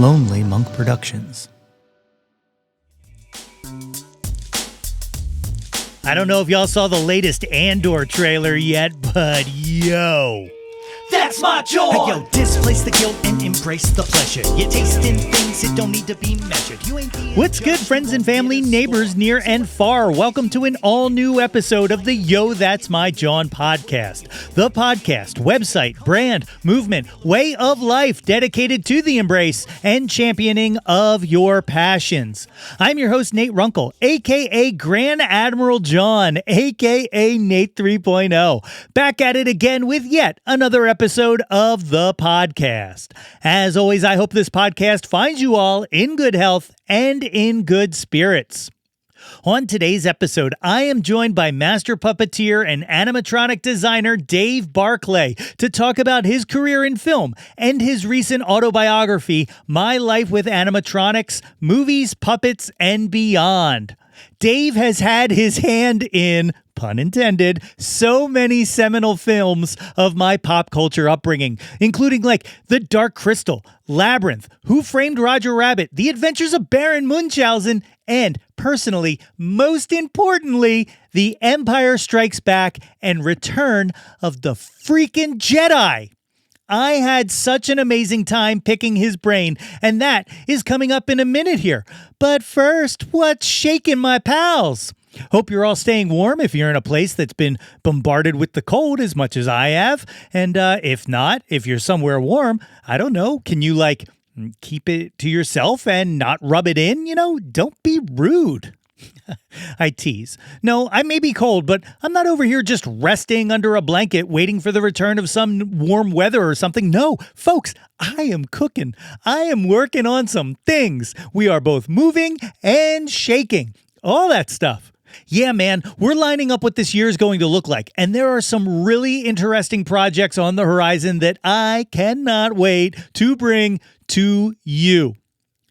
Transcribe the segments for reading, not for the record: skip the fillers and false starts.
Lonely Monk Productions. I don't know if y'all saw the latest Andor trailer yet, but yo. That's my Jawn! Hey, yo, displace the guilt and embrace the pleasure. You're tasting things that don't need to be measured. You ain't being What's good, friends and family, neighbors near and far? Welcome to an all-new episode of the Yo, That's My Jawn podcast. The podcast, website, brand, movement, way of life dedicated to the embrace and championing of your passions. I'm your host, Nate Runkle, a.k.a. Grand Admiral Jawn, a.k.a. Nate 3.0. Back at it again with yet another episode of the podcast. As always, I hope this podcast finds you all in good health and in good spirits. On today's episode, I am joined by master puppeteer and animatronic designer Dave Barclay to talk about his career in film and his recent autobiography, My Life with Animatronics, Movies, Puppets, and Beyond. Dave has had his hand in, pun intended, so many seminal films of my pop culture upbringing, including like The Dark Crystal, Labyrinth, Who Framed Roger Rabbit, The Adventures of Baron Munchausen, and, personally, most importantly, The Empire Strikes Back and Return of the freaking Jedi. I had such an amazing time picking his brain, and that is coming up in a minute here. But first, what's shaking my pals? Hope you're all staying warm if you're in a place that's been bombarded with the cold as much as I have. And if not, if you're somewhere warm, I don't know, can you keep it to yourself and not rub it in? Don't be rude. I tease. No, I may be cold, but I'm not over here just resting under a blanket waiting for the return of some warm weather or something. No, folks, I am cooking. I am working on some things. We are both moving and shaking. All that stuff. Yeah, man, we're lining up what this year is going to look like, and there are some really interesting projects on the horizon that I cannot wait to bring to you.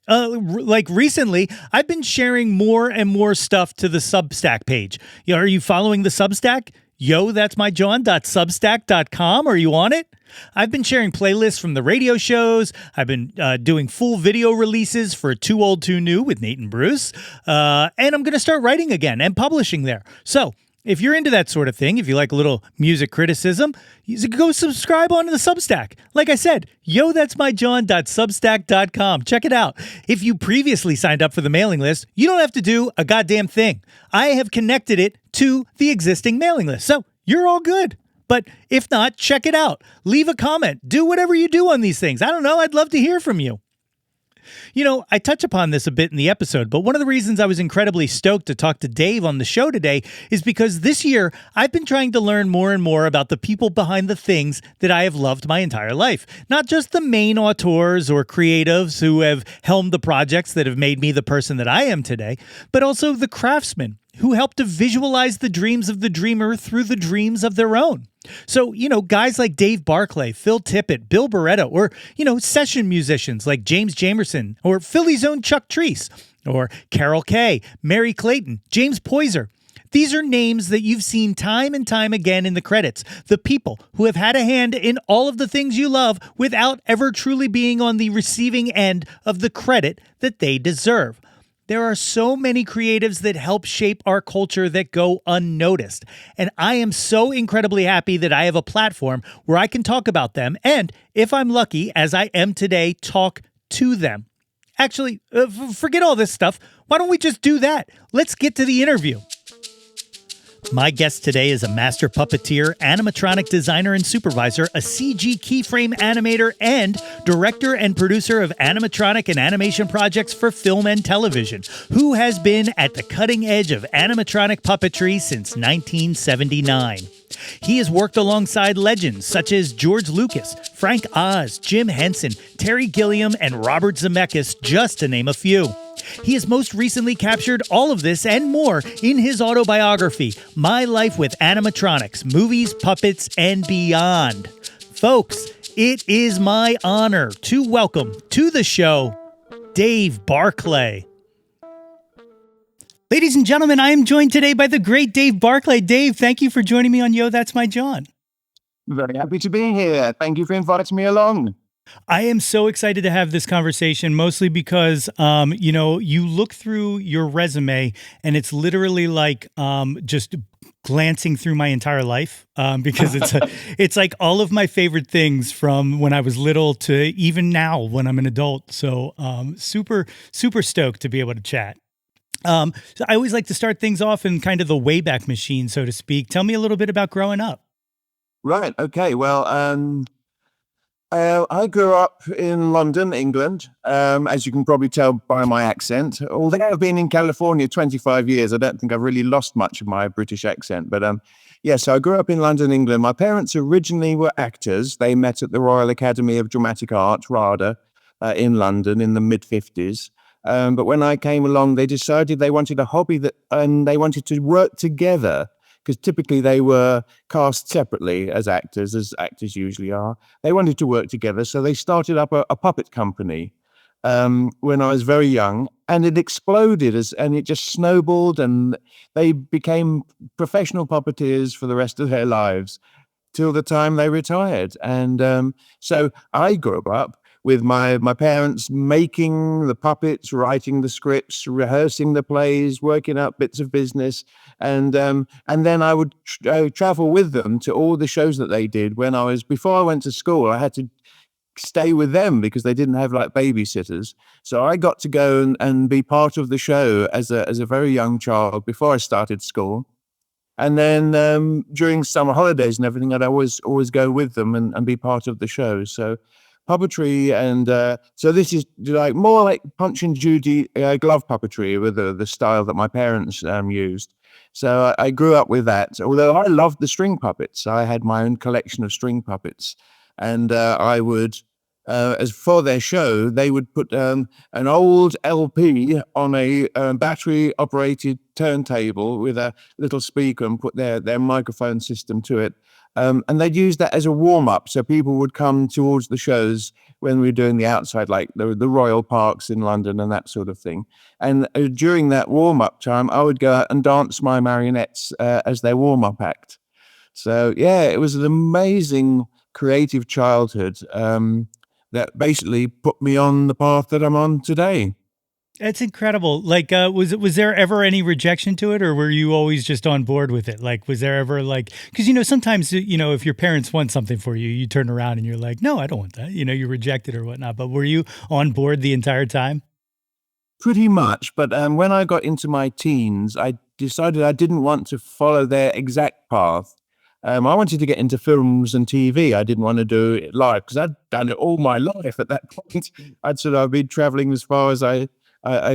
Recently, I've been sharing more and more stuff to the Substack page. Are you following the Substack? Yo, that's my Jawn.substack.com. Are you on it? I've been sharing playlists from the radio shows. I've been doing full video releases for Too Old, Too New with Nate and Bruce. And I'm going to start writing again and publishing there. So if you're into that sort of thing, if you like a little music criticism, go subscribe onto the Substack. Like I said, yo, that's my Jawn.substack.com. Check it out. If you previously signed up for the mailing list, you don't have to do a goddamn thing. I have connected it to the existing mailing list. So you're all good. But if not, check it out. Leave a comment. Do whatever you do on these things. I don't know. I'd love to hear from you. I touch upon this a bit in the episode, but one of the reasons I was incredibly stoked to talk to Dave on the show today is because this year I've been trying to learn more and more about the people behind the things that I have loved my entire life. Not just the main auteurs or creatives who have helmed the projects that have made me the person that I am today, but also the craftsmen who help to visualize the dreams of the dreamer through the dreams of their own. So, guys like Dave Barclay, Phil Tippett, Bill Beretta, or, session musicians like James Jamerson, or Philly's own Chuck Treese, or Carol Kay, Mary Clayton, James Poyser. These are names that you've seen time and time again in the credits. The people who have had a hand in all of the things you love without ever truly being on the receiving end of the credit that they deserve. There are so many creatives that help shape our culture that go unnoticed. And I am so incredibly happy that I have a platform where I can talk about them and, if I'm lucky, as I am today, talk to them. Actually, forget all this stuff. Why don't we just do that? Let's get to the interview. My guest today is a master puppeteer, animatronic designer and supervisor, a CG keyframe animator, and director and producer of animatronic and animation projects for film and television, who has been at the cutting edge of animatronic puppetry since 1979. He has worked alongside legends such as George Lucas, Frank Oz, Jim Henson, Terry Gilliam, and Robert Zemeckis, just to name a few. He has most recently captured all of this and more in his autobiography, My Life with Animatronics, Movies, Puppets, and Beyond. Folks, it is my honor to welcome to the show, Dave Barclay. Ladies and gentlemen, I am joined today by the great Dave Barclay. Dave, thank you for joining me on Yo, That's My Jawn. Very happy to be here. Thank you for inviting me along. I am so excited to have this conversation, mostly because, you look through your resume and it's literally like just glancing through my entire life because it's like all of my favorite things from when I was little to even now when I'm an adult. So super, super stoked to be able to chat. So I always like to start things off in kind of the Wayback Machine, so to speak. Tell me a little bit about growing up. Right. Okay. Well, I grew up in London, England. As you can probably tell by my accent, although I've been in California 25 years, I don't think I've really lost much of my British accent. But yeah, so I grew up in London, England. My parents originally were actors. They met at the Royal Academy of Dramatic Art, RADA, in London in the mid 50s. But when I came along, they decided they wanted a hobby and they wanted to work together because typically they were cast separately as actors usually are. They wanted to work together, so they started up a puppet company when I was very young, and it exploded and it just snowballed, and they became professional puppeteers for the rest of their lives till the time they retired. And so I grew up with my parents making the puppets, writing the scripts, rehearsing the plays, working out bits of business, and then I would travel with them to all the shows that they did. Before I went to school, I had to stay with them because they didn't have like babysitters. So I got to go and be part of the show as a very young child before I started school. And then during summer holidays and everything, I'd always go with them and be part of the show. So puppetry, and so this is like more like Punch and Judy glove puppetry with the style that my parents used. So I grew up with that. Although I loved the string puppets, I had my own collection of string puppets, and I would. As for their show, they would put an old LP on a battery-operated turntable with a little speaker and put their microphone system to it. And they'd use that as a warm-up, so people would come towards the shows when we were doing the outside, like the Royal Parks in London and that sort of thing. And during that warm-up time, I would go out and dance my marionettes as their warm-up act. So, yeah, it was an amazing creative childhood that basically put me on the path that I'm on today. That's incredible. Like, was there ever any rejection to it, or were you always just on board with it? Like, was there ever like, because sometimes if your parents want something for you, you turn around and you're like, no, I don't want that. You reject it or whatnot. But were you on board the entire time? Pretty much, but when I got into my teens, I decided I didn't want to follow their exact path. I wanted to get into films and TV. I didn't want to do it live because I'd done it all my life at that point. I'd been traveling as far as I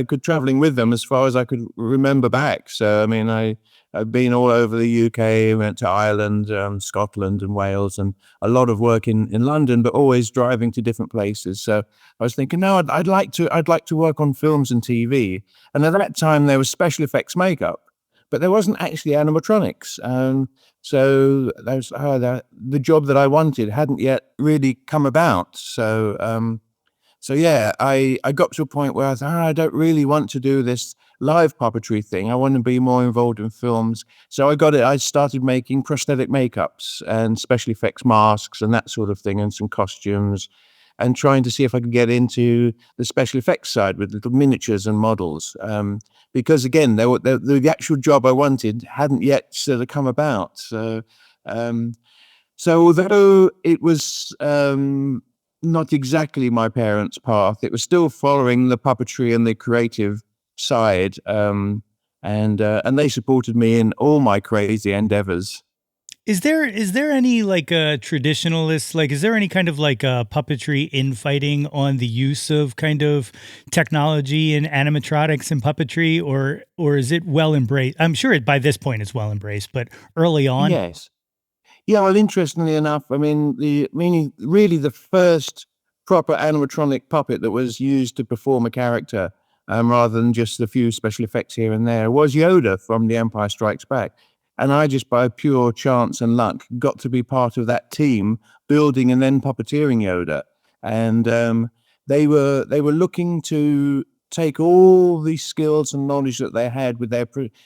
could, traveling with them as far as I could remember back. So, I mean, I've been all over the UK, went to Ireland, Scotland and Wales, and a lot of work in London, but always driving to different places. So I was thinking, no, I'd like to work on films and TV. And at that time, there was special effects makeup, but there wasn't actually animatronics. So the job that I wanted hadn't yet really come about. So yeah, I got to a point where I thought, I don't really want to do this live puppetry thing. I want to be more involved in films. So I started making prosthetic makeups and special effects masks and that sort of thing, and some costumes, and trying to see if I could get into the special effects side with little miniatures and models. Because again, the actual job I wanted hadn't yet sort of come about. So although it was not exactly my parents' path, it was still following the puppetry and the creative side, and they supported me in all my crazy endeavors. Is there any like traditionalist, like is there any kind of like puppetry infighting on the use of kind of technology and animatronics and puppetry, or is it well embraced? I'm sure it by this point is well embraced, but early on. Yes. Yeah, well, interestingly enough, really the first proper animatronic puppet that was used to perform a character, rather than just a few special effects here and there, was Yoda from The Empire Strikes Back. And I just, by pure chance and luck, got to be part of that team building and then puppeteering Yoda. And they were looking to take all the skills and knowledge that they had with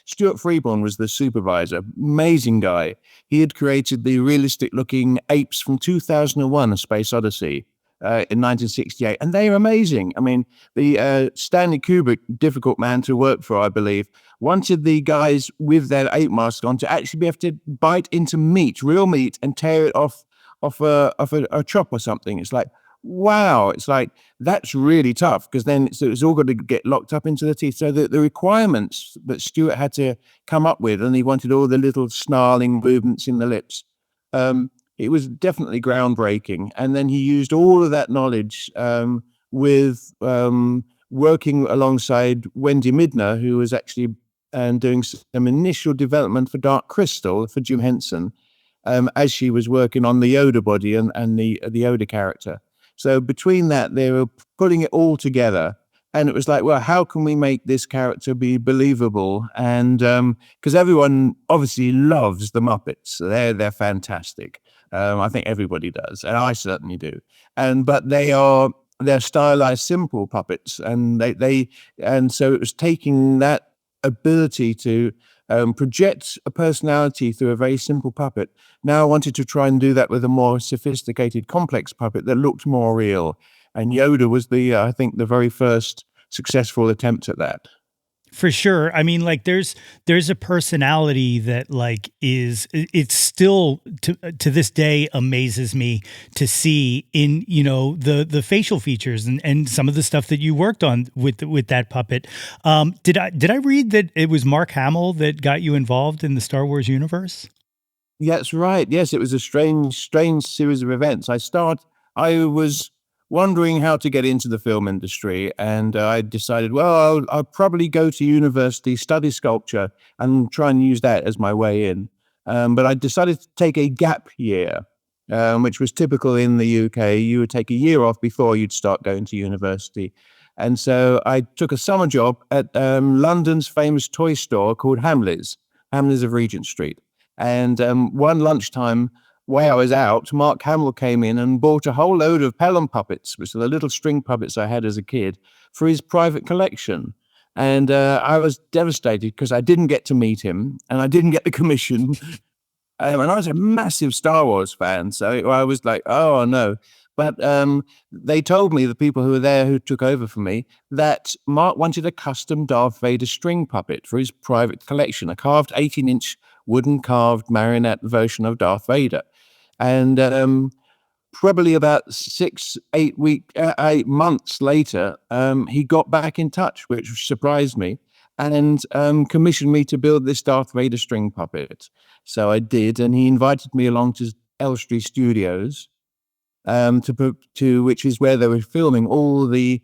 Stuart Freeborn was the supervisor, amazing guy. He had created the realistic looking apes from 2001: A Space Odyssey. in 1968, and they are amazing. I mean, the Stanley Kubrick, difficult man to work for, I believe, wanted the guys with their ape mask on to actually be able to bite into meat, real meat, and tear it off a chop or something. It's like, wow, it's like that's really tough, because then it's all got to get locked up into the teeth. So the requirements that Stuart had to come up with, and he wanted all the little snarling movements in the lips. It was definitely groundbreaking. And then he used all of that knowledge with working alongside Wendy Midner, who was actually doing some initial development for Dark Crystal for Jim Henson, as she was working on the Yoda body and the Yoda character. So between that, they were putting it all together. And it was like, well, how can we make this character be believable? And because everyone obviously loves the Muppets. They're fantastic. I think everybody does, and I certainly do. But they're stylized, simple puppets, and and so it was taking that ability to project a personality through a very simple puppet. Now I wanted to try and do that with a more sophisticated, complex puppet that looked more real. And Yoda was I think the very first successful attempt at that. For sure. I mean, like there's a personality that like it's still to this day amazes me to see in, you know, the facial features and some of the stuff that you worked on with that puppet. Did I read that it was Mark Hamill that got you involved in the Star Wars universe? Yeah, that's right. Yes, it was a strange series of events. I was wondering how to get into the film industry, and I decided, well, I'll probably go to university, study sculpture, and try and use that as my way in. But I decided to take a gap year, which was typical in the UK. You would take a year off before you'd start going to university. And so I took a summer job at London's famous toy store called Hamleys of Regent Street. And one lunchtime, while I was out, Mark Hamill came in and bought a whole load of Pelham puppets, which are the little string puppets I had as a kid, for his private collection. And I was devastated because I didn't get to meet him and I didn't get the commission. And I was a massive Star Wars fan, so I was like, oh, no. But they told me, the people who were there who took over for me, that Mark wanted a custom Darth Vader string puppet for his private collection, a carved 18-inch wooden carved marionette version of Darth Vader. And probably about 8 months later, he got back in touch, which surprised me, and commissioned me to build this Darth Vader string puppet. So I did, and he invited me along to Elstree Studios, to which is where they were filming all the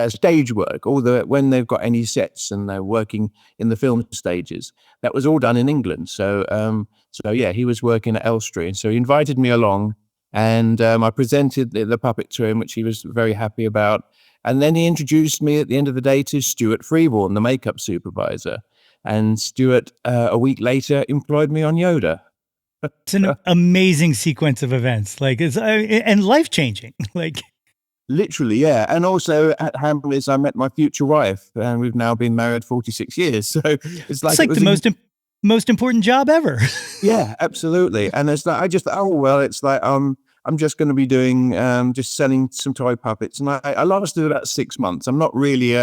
stage work, when they've got any sets and they're working in the film stages. That was all done in England. So yeah, he was working at Elstree, and so he invited me along, and I presented the puppet to him, which he was very happy about. And then he introduced me at the end of the day to Stuart Freeborn, the makeup supervisor. And Stuart, a week later, employed me on Yoda. It's an amazing sequence of events, like and life changing, like. Literally, yeah. And also at Hamleys, I met my future wife, and we've now been married 46 years. So it's like the most important job ever. Yeah, absolutely. And it's like, it's like I'm just going to be doing just selling some toy puppets, and I lasted about 6 months. I'm not really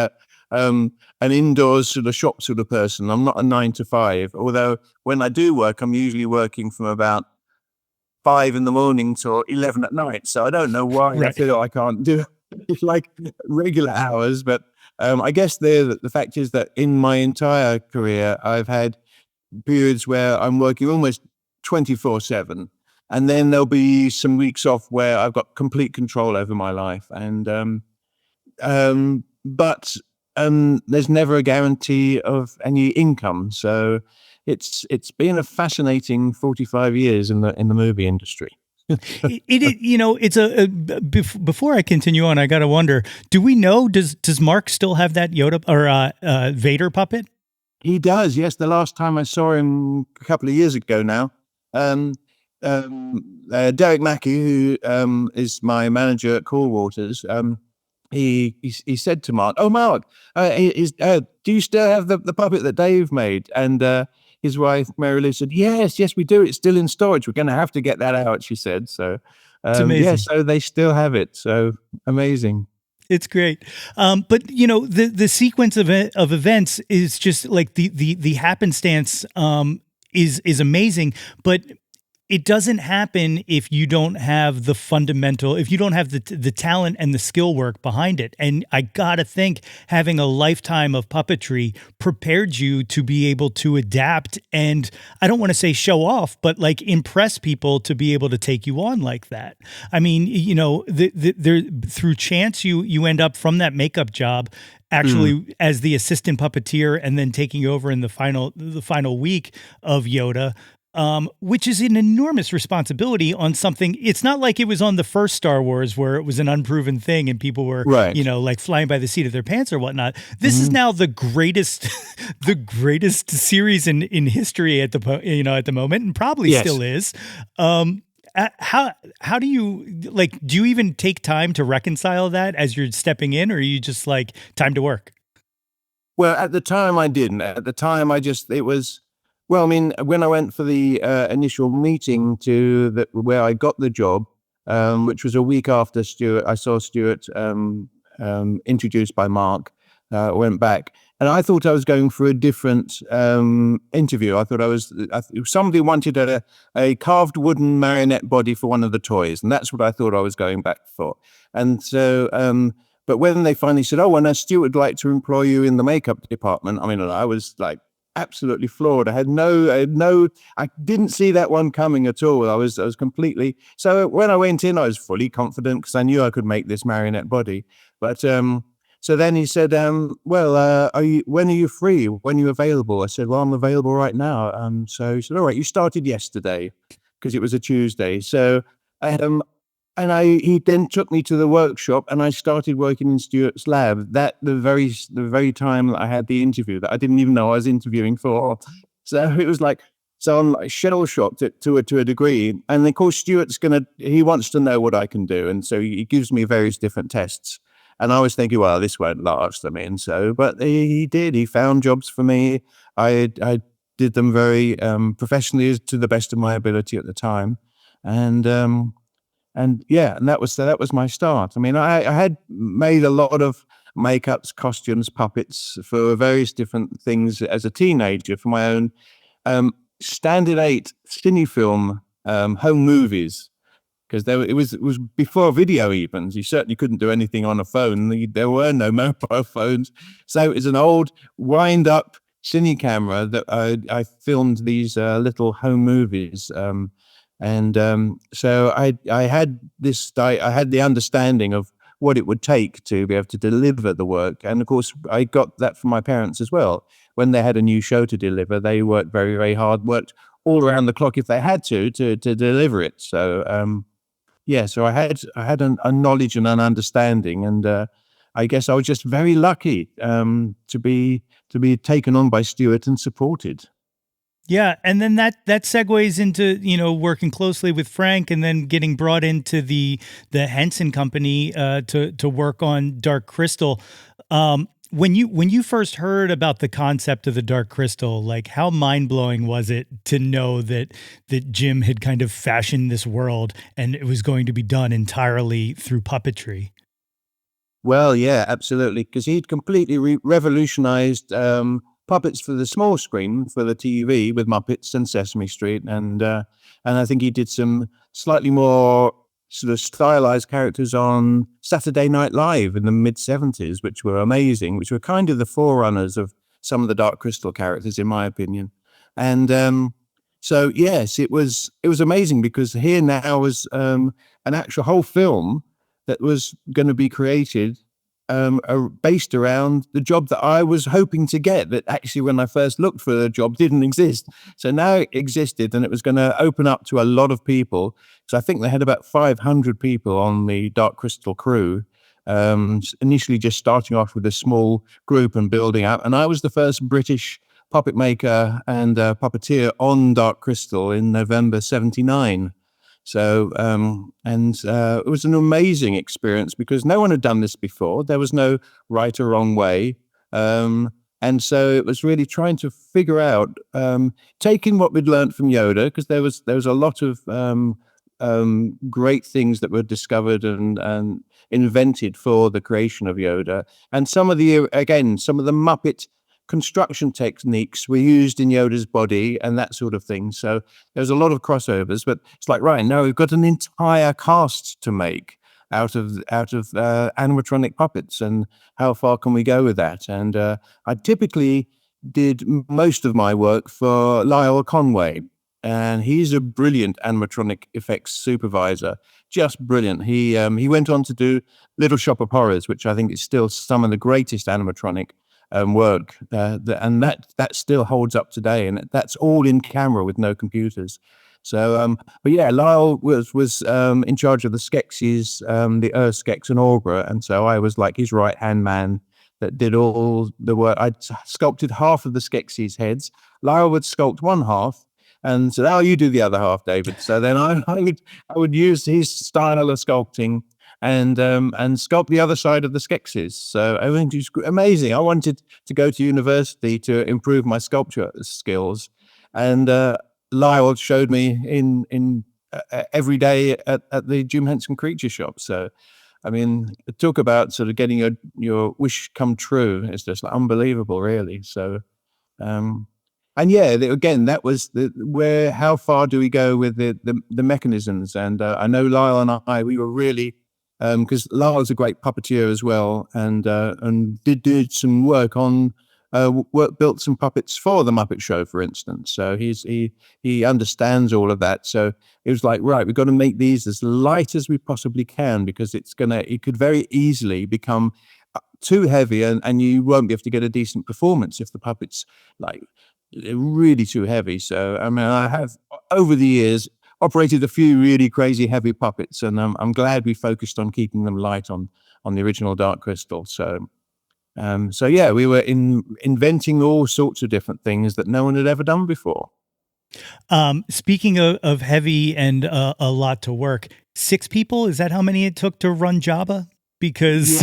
an indoors sort of shop sort of person. I'm not a 9 to 5. Although when I do work, I'm usually working from about 5 in the morning till 11 at night. So I don't know why I feel I can't do it like regular hours. But I guess the fact is that in my entire career, I've had periods where I'm working almost 24/7. And then there'll be some weeks off where I've got complete control over my life. And but there's never a guarantee of any income. So it's been a fascinating 45 years in the movie industry. It you know, it's before I continue on, I gotta wonder, do we know, does Mark still have that Yoda or Vader puppet? He does, yes. The last time I saw him a couple of years ago now, Derek Mackey, who is my manager at Cool Waters, he said to Mark, "Oh, Mark, do you still have the puppet that Dave made?" And his wife Mary Lou said, "Yes, we do. It's still in storage. We're going to have to get that out," she said. So It's amazing. So they still have it. So amazing. It's great. But the sequence of events is just like the happenstance is amazing, but it doesn't happen if you don't have if you don't have the talent and the skill work behind it. And I gotta think having a lifetime of puppetry prepared you to be able to adapt and, I don't want to say show off, but like impress people to be able to take you on like that. I mean, through chance you end up from that makeup job actually as the assistant puppeteer and then taking over in the final week of Yoda, which is an enormous responsibility on something. It's not like it was on the first Star Wars where it was an unproven thing and people were, right, like flying by the seat of their pants or whatnot. This is now the greatest, the greatest series in history at the moment, and probably still is. How do you do you even take time to reconcile that as you're stepping in, or are you just like time to work? Well, at the time I didn't. At the time it was. Well, I mean, when I went for the initial meeting where I got the job, which was a week after I saw Stuart introduced by Mark, went back, and I thought I was going for a different interview. I thought somebody wanted a carved wooden marionette body for one of the toys, and that's what I thought I was going back for. And so, but when they finally said, "Oh, and Stuart would like to employ you in the makeup department," I mean, I was like, absolutely floored. I didn't see that one coming at all. I was completely, so when I went in, I was fully confident because I knew I could make this marionette body. But so then he said, well, when are you free? When are you available? I said, well, I'm available right now. So he said, all right, you started yesterday because it was a Tuesday. So he then took me to the workshop, and I started working in Stuart's lab. That the very time that I had the interview that I didn't even know I was interviewing for. So it was like, so I'm like shell shocked to a degree. And of course, he wants to know what I can do, and so he gives me various different tests. And I was thinking, well, this won't last. I mean, but he did. He found jobs for me. I did them very professionally to the best of my ability at the time, and that was my start. I mean, I had made a lot of makeups, costumes, puppets for various different things as a teenager for my own Standard 8 cinefilm home movies, because it was before video even. You certainly couldn't do anything on a phone. There were no mobile phones. So it was an old wind-up cine camera that I filmed these little home movies. So I had the understanding of what it would take to be able to deliver the work. And of course, I got that from my parents as well. When they had a new show to deliver, they worked very, very hard, worked all around the clock if they had to deliver it. So, so I had a knowledge and an understanding, and I guess I was just very lucky to be taken on by Stuart and supported. Yeah, and then that segues into working closely with Frank, and then getting brought into the Henson Company to work on Dark Crystal. When you first heard about the concept of the Dark Crystal, like how mind blowing was it to know that Jim had kind of fashioned this world and it was going to be done entirely through puppetry? Well, yeah, absolutely, because he'd completely revolutionized puppets for the small screen, for the TV, with Muppets and Sesame Street, and I think he did some slightly more sort of stylized characters on Saturday Night Live in the mid-70s, which were amazing, which were kind of the forerunners of some of the Dark Crystal characters, in my opinion. And so, yes, it was amazing, because here now was an actual whole film that was going to be created based around the job that I was hoping to get, that actually when I first looked for the job didn't exist. So now it existed, and it was going to open up to a lot of people. So I think they had about 500 people on the Dark Crystal crew, initially just starting off with a small group and building up. And I was the first British puppet maker and puppeteer on Dark Crystal in November 79. So, it was an amazing experience, because no one had done this before. There was no right or wrong way. And so it was really trying to figure out, taking what we'd learned from Yoda, because there was a lot of great things that were discovered and invented for the creation of Yoda. And some of the Muppet construction techniques were used in Yoda's body and that sort of thing. So there's a lot of crossovers, but it's like, right, now we've got an entire cast to make out of animatronic puppets, and how far can we go with that? And I typically did most of my work for Lyle Conway, and he's a brilliant animatronic effects supervisor, just brilliant. He went on to do Little Shop of Horrors, which I think is still some of the greatest animatronic work, and that still holds up today, and that's all in camera with no computers. So, but yeah, Lyle was in charge of the Skeksis, the Skeks and Aughra, and so I was like his right hand man that did all the work. I sculpted half of the Skeksis' heads. Lyle would sculpt one half, and so now you do the other half, David. So then I would use his style of sculpting and sculpt the other side of the Skeksis. So I think it was amazing. I wanted to go to university to improve my sculpture skills, and Lyle showed me in every day at the Jim Henson Creature Shop. So, I mean, talk about sort of getting your wish come true. It's just like unbelievable, really. So, and yeah, again, that was how far do we go with the mechanisms? And I know Lyle and we were really, because Lyle's a great puppeteer as well, and did some work on built some puppets for the Muppet Show, for instance. So he understands all of that. So it was like, right, we've got to make these as light as we possibly can, because it could very easily become too heavy, and you won't be able to get a decent performance if the puppets like really too heavy. So I mean, I have over the years operated a few really crazy heavy puppets, and I'm glad we focused on keeping them light on the original Dark Crystal. So yeah, we were inventing all sorts of different things that no one had ever done before. Speaking of heavy and a lot to work, 6 people, is that how many it took to run Jabba? Because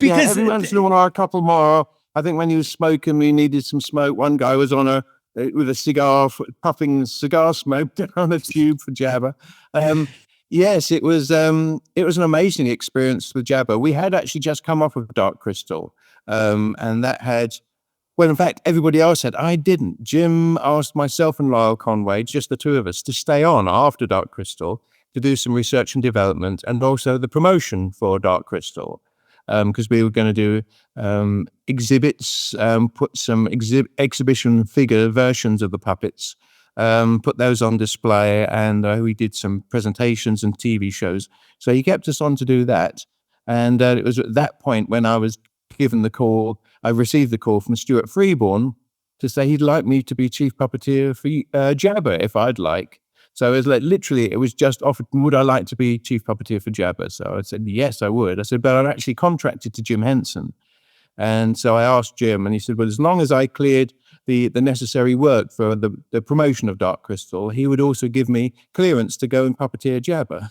every once in a while, a couple more. I think when he was smoking, we needed some smoke. One guy was on with a cigar, puffing cigar smoke down a tube for Jabba. Yes, it was an amazing experience with Jabba. We had actually just come off of Dark Crystal, and that had, well, in fact, everybody else had. I didn't. Jim asked myself and Lyle Conway, just the two of us, to stay on after Dark Crystal to do some research and development, and also the promotion for Dark Crystal, because we were going to do exhibits, put some exhibition figure versions of the puppets, put those on display, and we did some presentations and TV shows. So he kept us on to do that. And it was at that point when I was given the call, I received the call from Stuart Freeborn to say he'd like me to be chief puppeteer for Jabba if I'd like. So it was like, literally, it was just offered, would I like to be chief puppeteer for Jabba? So I said, yes, I would. I said, but I'm actually contracted to Jim Henson. And so I asked Jim, and he said, well, as long as I cleared the necessary work for the promotion of Dark Crystal, he would also give me clearance to go and puppeteer Jabba.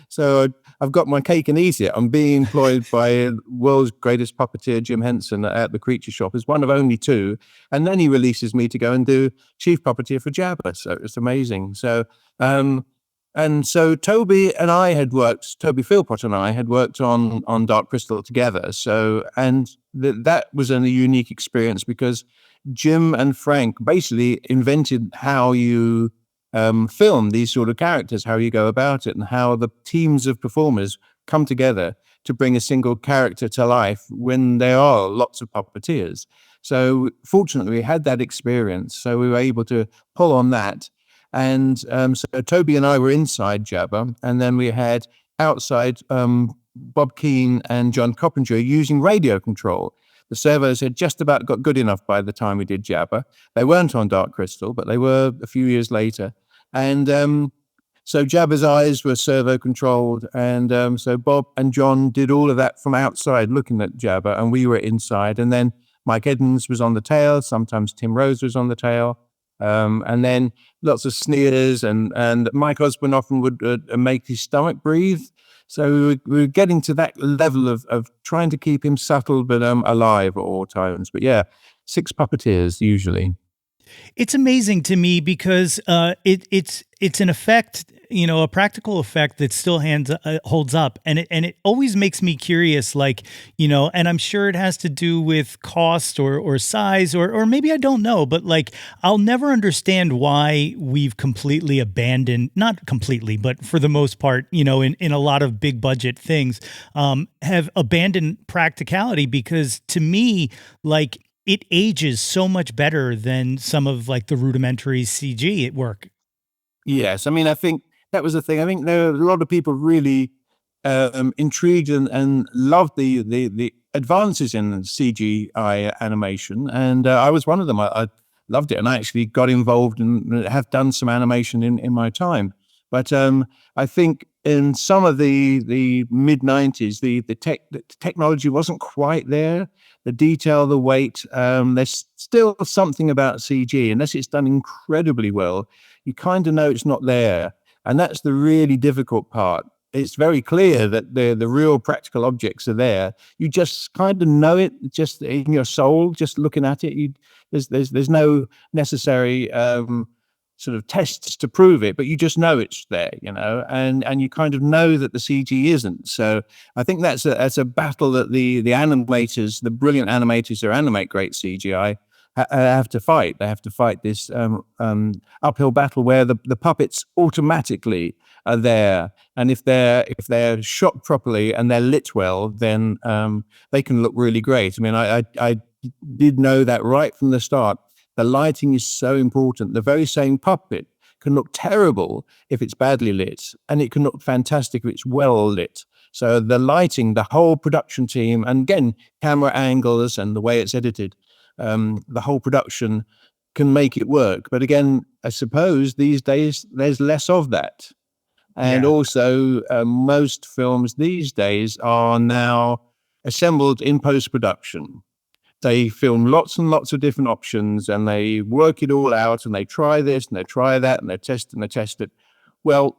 So I've got my cake and eat it. I'm being employed by world's greatest puppeteer, Jim Henson, at the Creature Shop as one of only 2. And then he releases me to go and do chief puppeteer for Jabba. So it's amazing. So, and so Toby Philpott and I had worked on Dark Crystal together. So, and that was a unique experience because Jim and Frank basically invented how you film these sort of characters, how you go about it, and how the teams of performers come together to bring a single character to life when there are lots of puppeteers. So fortunately, we had that experience, so we were able to pull on that. And so Toby and I were inside Jabba, and then we had outside Bob Keane and John Coppinger using radio control. The servos had just about got good enough by the time we did Jabba. They weren't on Dark Crystal, but they were a few years later. And so Jabba's eyes were servo controlled, and so Bob and John did all of that from outside looking at Jabba, and we were inside. And then Mike Edmonds was on the tail, sometimes Tim Rose was on the tail, and then lots of sneers, and Mike Osborne often would make his stomach breathe. So we were getting to that level of trying to keep him subtle but alive at all times. But yeah, 6 puppeteers usually. It's amazing to me because it's an effect a practical effect that still holds up, and it always makes me curious, like, and I'm sure it has to do with cost or size or maybe I don't know, but like I'll never understand why we've completely abandoned, not completely, but for the most part, in a lot of big budget things, have abandoned practicality, because to me, like, it ages so much better than some of like the rudimentary CG at work. Yes, I mean, I think that was the thing. I think there were a lot of people really intrigued and loved the advances in CGI animation, and I was one of them. I loved it, and I actually got involved and have done some animation in my time. But I think in some of the mid '90s, the technology wasn't quite there. The detail, the weight. There's still something about CG, unless it's done incredibly well. You kind of know it's not there, and that's the really difficult part. It's very clear that the real practical objects are there. You just kind of know it, just in your soul, just looking at it. There's no necessary sort of tests to prove it, but you just know it's there, and you kind of know that the CG isn't. So I think that's a battle that the animators, the brilliant animators who animate great CGI, have to fight. They have to fight this uphill battle where the puppets automatically are there, and if they're shot properly and they're lit well, then they can look really great. I mean, I did know that right from the start. The lighting is so important. The very same puppet can look terrible if it's badly lit, and it can look fantastic if it's well lit. So the lighting, the whole production team, and again, camera angles and the way it's edited, the whole production can make it work. But again, I suppose these days there's less of that. And Yeah. also, most films these days are now assembled in post-production. They film lots and lots of different options, and they work it all out, and they try this and they try that, and they test it. Well,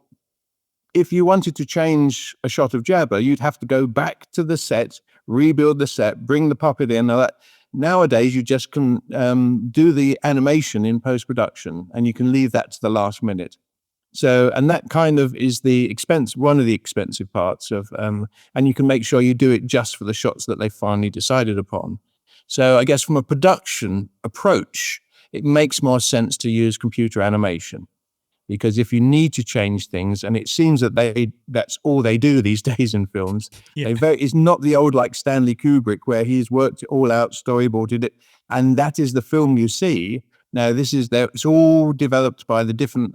if you wanted to change a shot of Jabba, you'd have to go back to the set, rebuild the set, bring the puppet in. All that. Nowadays, you just can do the animation in post-production, and you can leave that to the last minute. So, and that kind of is one of the expensive parts of, and you can make sure you do it just for the shots that they finally decided upon. So I guess from a production approach, it makes more sense to use computer animation, because if you need to change things, and it seems that that's all they do these days in films, Yeah. it's not the old like Stanley Kubrick where he's worked it all out, storyboarded it, and that is the film you see. Now it's all developed by the different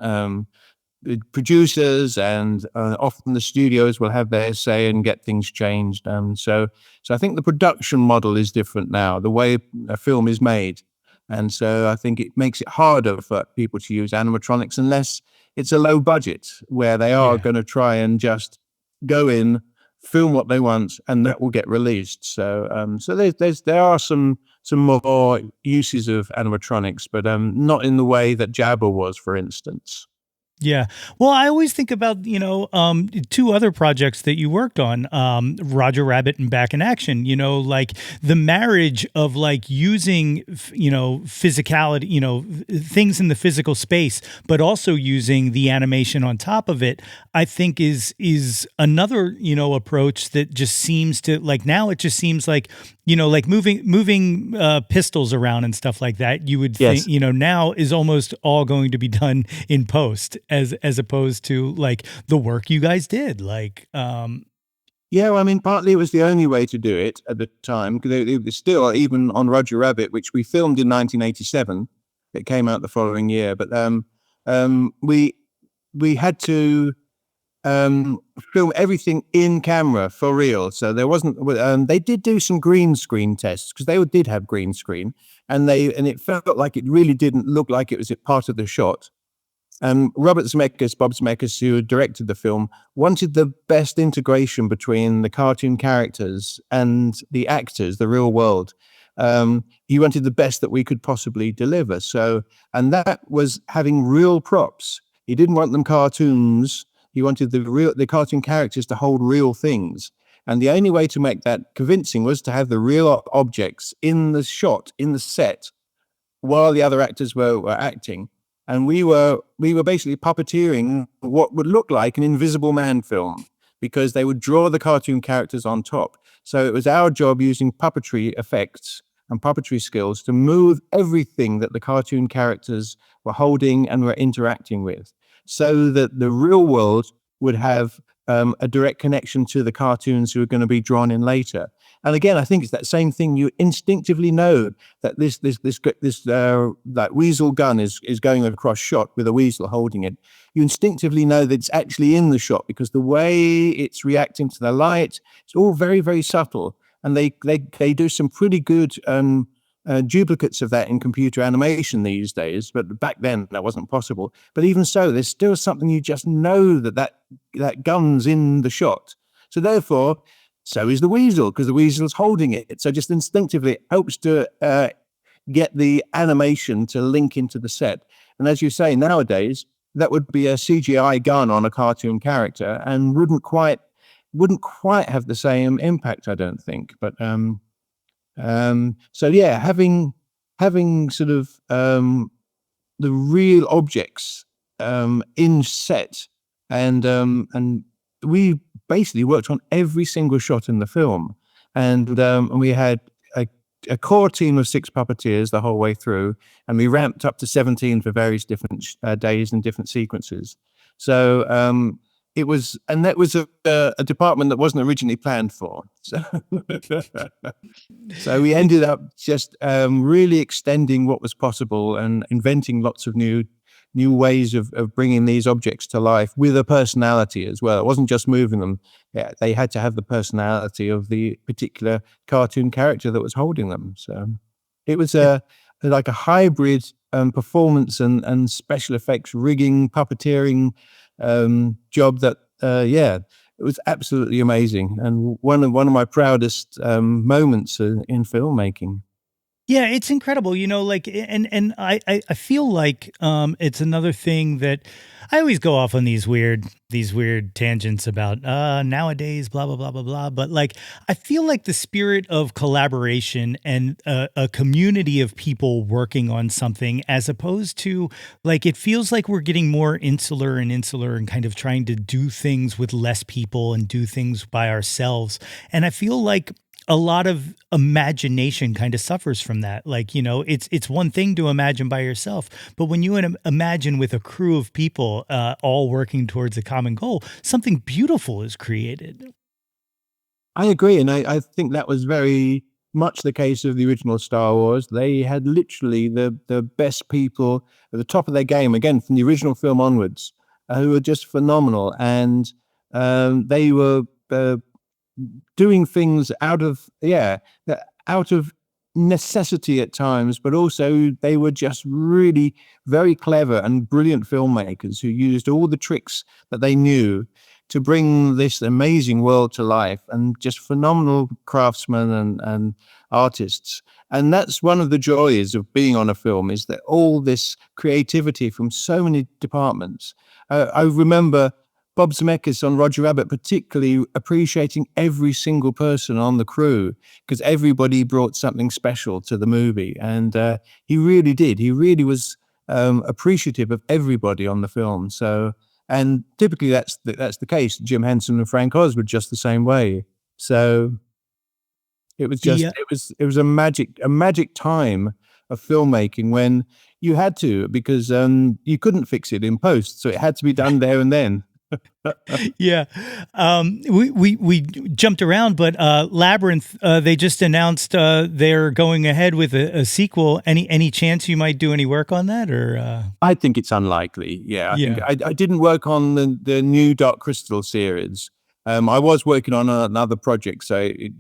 producers, and often the studios will have their say and get things changed. So I think the production model is different now, the way a film is made. And so I think it makes it harder for people to use animatronics unless it's a low budget where they are Yeah. going to try and just go in, film what they want, and that will get released. So there are some more uses of animatronics, but not in the way that Jabba was, for instance. Yeah. Well, I always think about, two other projects that you worked on, Roger Rabbit and Back in Action, like the marriage of like using, physicality, things in the physical space, but also using the animation on top of it, I think is another, approach that just seems to, like, now it just seems like, like moving pistols around and stuff like that, you would Yes. think, now is almost all going to be done in post, as opposed to like the work you guys did. Like, Yeah, well, I mean, partly it was the only way to do it at the time, because it was still, even on Roger Rabbit, which we filmed in 1987, it came out the following year. But we had to film everything in camera for real. So there wasn't. They did do some green screen tests, because they did have green screen, and it felt like it really didn't look like it was a part of the shot. Bob Zemeckis, who had directed the film, wanted the best integration between the cartoon characters and the actors, the real world. He wanted the best that we could possibly deliver. So, and that was having real props. He didn't want them cartoons. He wanted the cartoon characters to hold real things. And the only way to make that convincing was to have the real objects in the shot, in the set, while the other actors were acting. and we were basically puppeteering what would look like an Invisible Man film, because they would draw the cartoon characters on top. So it was our job, using puppetry effects and puppetry skills, to move everything that the cartoon characters were holding and were interacting with, so that the real world would have a direct connection to the cartoons who are going to be drawn in later. And again, I think it's that same thing. You instinctively know that this that weasel gun is going across shot with a weasel holding it. You instinctively know that it's actually in the shot, because the way it's reacting to the light, it's all very, very subtle. And they do some pretty good duplicates of that in computer animation these days, but back then that wasn't possible. But even so, there's still something, you just know that gun's in the shot. So therefore, so is the weasel, because the weasel's holding it. So just instinctively, it helps to get the animation to link into the set. And as you say, nowadays, that would be a CGI gun on a cartoon character and wouldn't quite have the same impact, I don't think. But so yeah, having sort of the real objects in set, and we basically worked on every single shot in the film, and we had a core team of 6 puppeteers the whole way through, and we ramped up to 17 for various different days and different sequences. So it was, and that was a department that wasn't originally planned for. So, so we ended up just really extending what was possible and inventing lots of new ways of bringing these objects to life with a personality as well. It wasn't just moving them. Yeah, they had to have the personality of the particular cartoon character that was holding them. So it was like a hybrid performance and special effects, rigging, puppeteering job that it was absolutely amazing, and one of my proudest moments in filmmaking. Yeah, it's incredible, like, and I feel like it's another thing that I always go off on these weird tangents about nowadays, blah blah blah blah blah. But like, I feel like the spirit of collaboration and a community of people working on something, as opposed to, like, it feels like we're getting more insular and kind of trying to do things with less people and do things by ourselves. And I feel like a lot of imagination kind of suffers from that. Like, it's one thing to imagine by yourself, but when you imagine with a crew of people all working towards a common goal, something beautiful is created. I agree, and I think that was very much the case of the original Star Wars. They had literally the best people at the top of their game, again, from the original film onwards, who were just phenomenal. And they were doing things out of necessity at times, but also they were just really very clever and brilliant filmmakers who used all the tricks that they knew to bring this amazing world to life, and just phenomenal craftsmen and artists. And that's one of the joys of being on a film, is that all this creativity from so many departments. I remember Bob Zemeckis on Roger Rabbit particularly appreciating every single person on the crew, because everybody brought something special to the movie. And he really did. He really was appreciative of everybody on the film. So, and typically that's the case. Jim Henson and Frank Oz were just the same way. So it was just, Yeah. it was a magic time of filmmaking, when you had to, because you couldn't fix it in post. So it had to be done there and then. Yeah. We jumped around, but Labyrinth, they just announced they're going ahead with a sequel. Any chance you might do any work on that, or? I think it's unlikely. Yeah, I didn't work on the new Dark Crystal series. I was working on another project, so it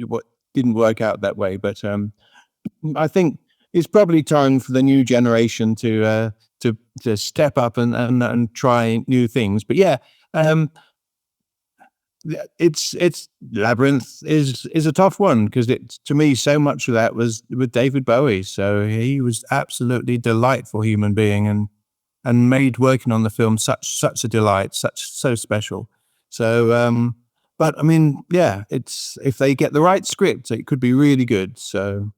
didn't work out that way. But I think it's probably time for the new generation to step up and try new things. But yeah. It's Labyrinth is a tough one, because to me, so much of that was with David Bowie. So he was absolutely delightful human being, and made working on the film such a delight, so special. So but I mean, yeah, it's, if they get the right script, it could be really good. So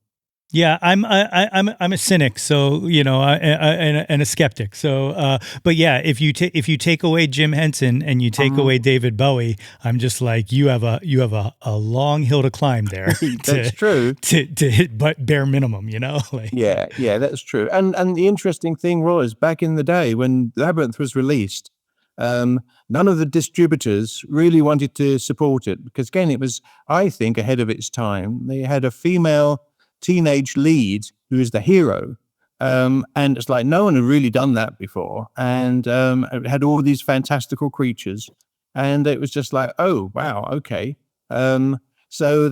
Yeah, I'm a cynic, so and a skeptic. So, but yeah, if you take away Jim Henson and you take away David Bowie, I'm just like you have a long hill to climb there That's to true. to hit but bare minimum, like. Yeah, that's true. And the interesting thing was back in the day when Labyrinth was released, none of the distributors really wanted to support it because again, it was, I think, ahead of its time. They had a female teenage lead who is the hero. And it's like no one had really done that before. And it had all these fantastical creatures. And it was just like, oh, wow, okay. So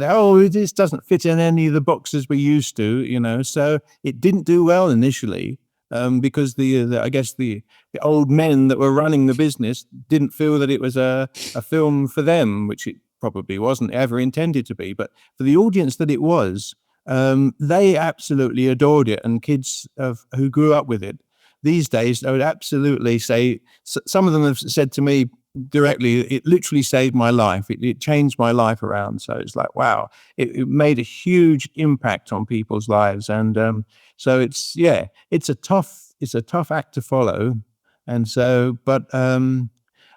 this doesn't fit in any of the boxes we used to. So it didn't do well initially because I guess the old men that were running the business didn't feel that it was a film for them, which it probably wasn't ever intended to be. But for the audience that it was, they absolutely adored it, and kids who grew up with it these days, they would absolutely say. Some of them have said to me directly, it literally saved my life. It changed my life around. So it's like, wow, it made a huge impact on people's lives. And so it's a tough act to follow. And so, but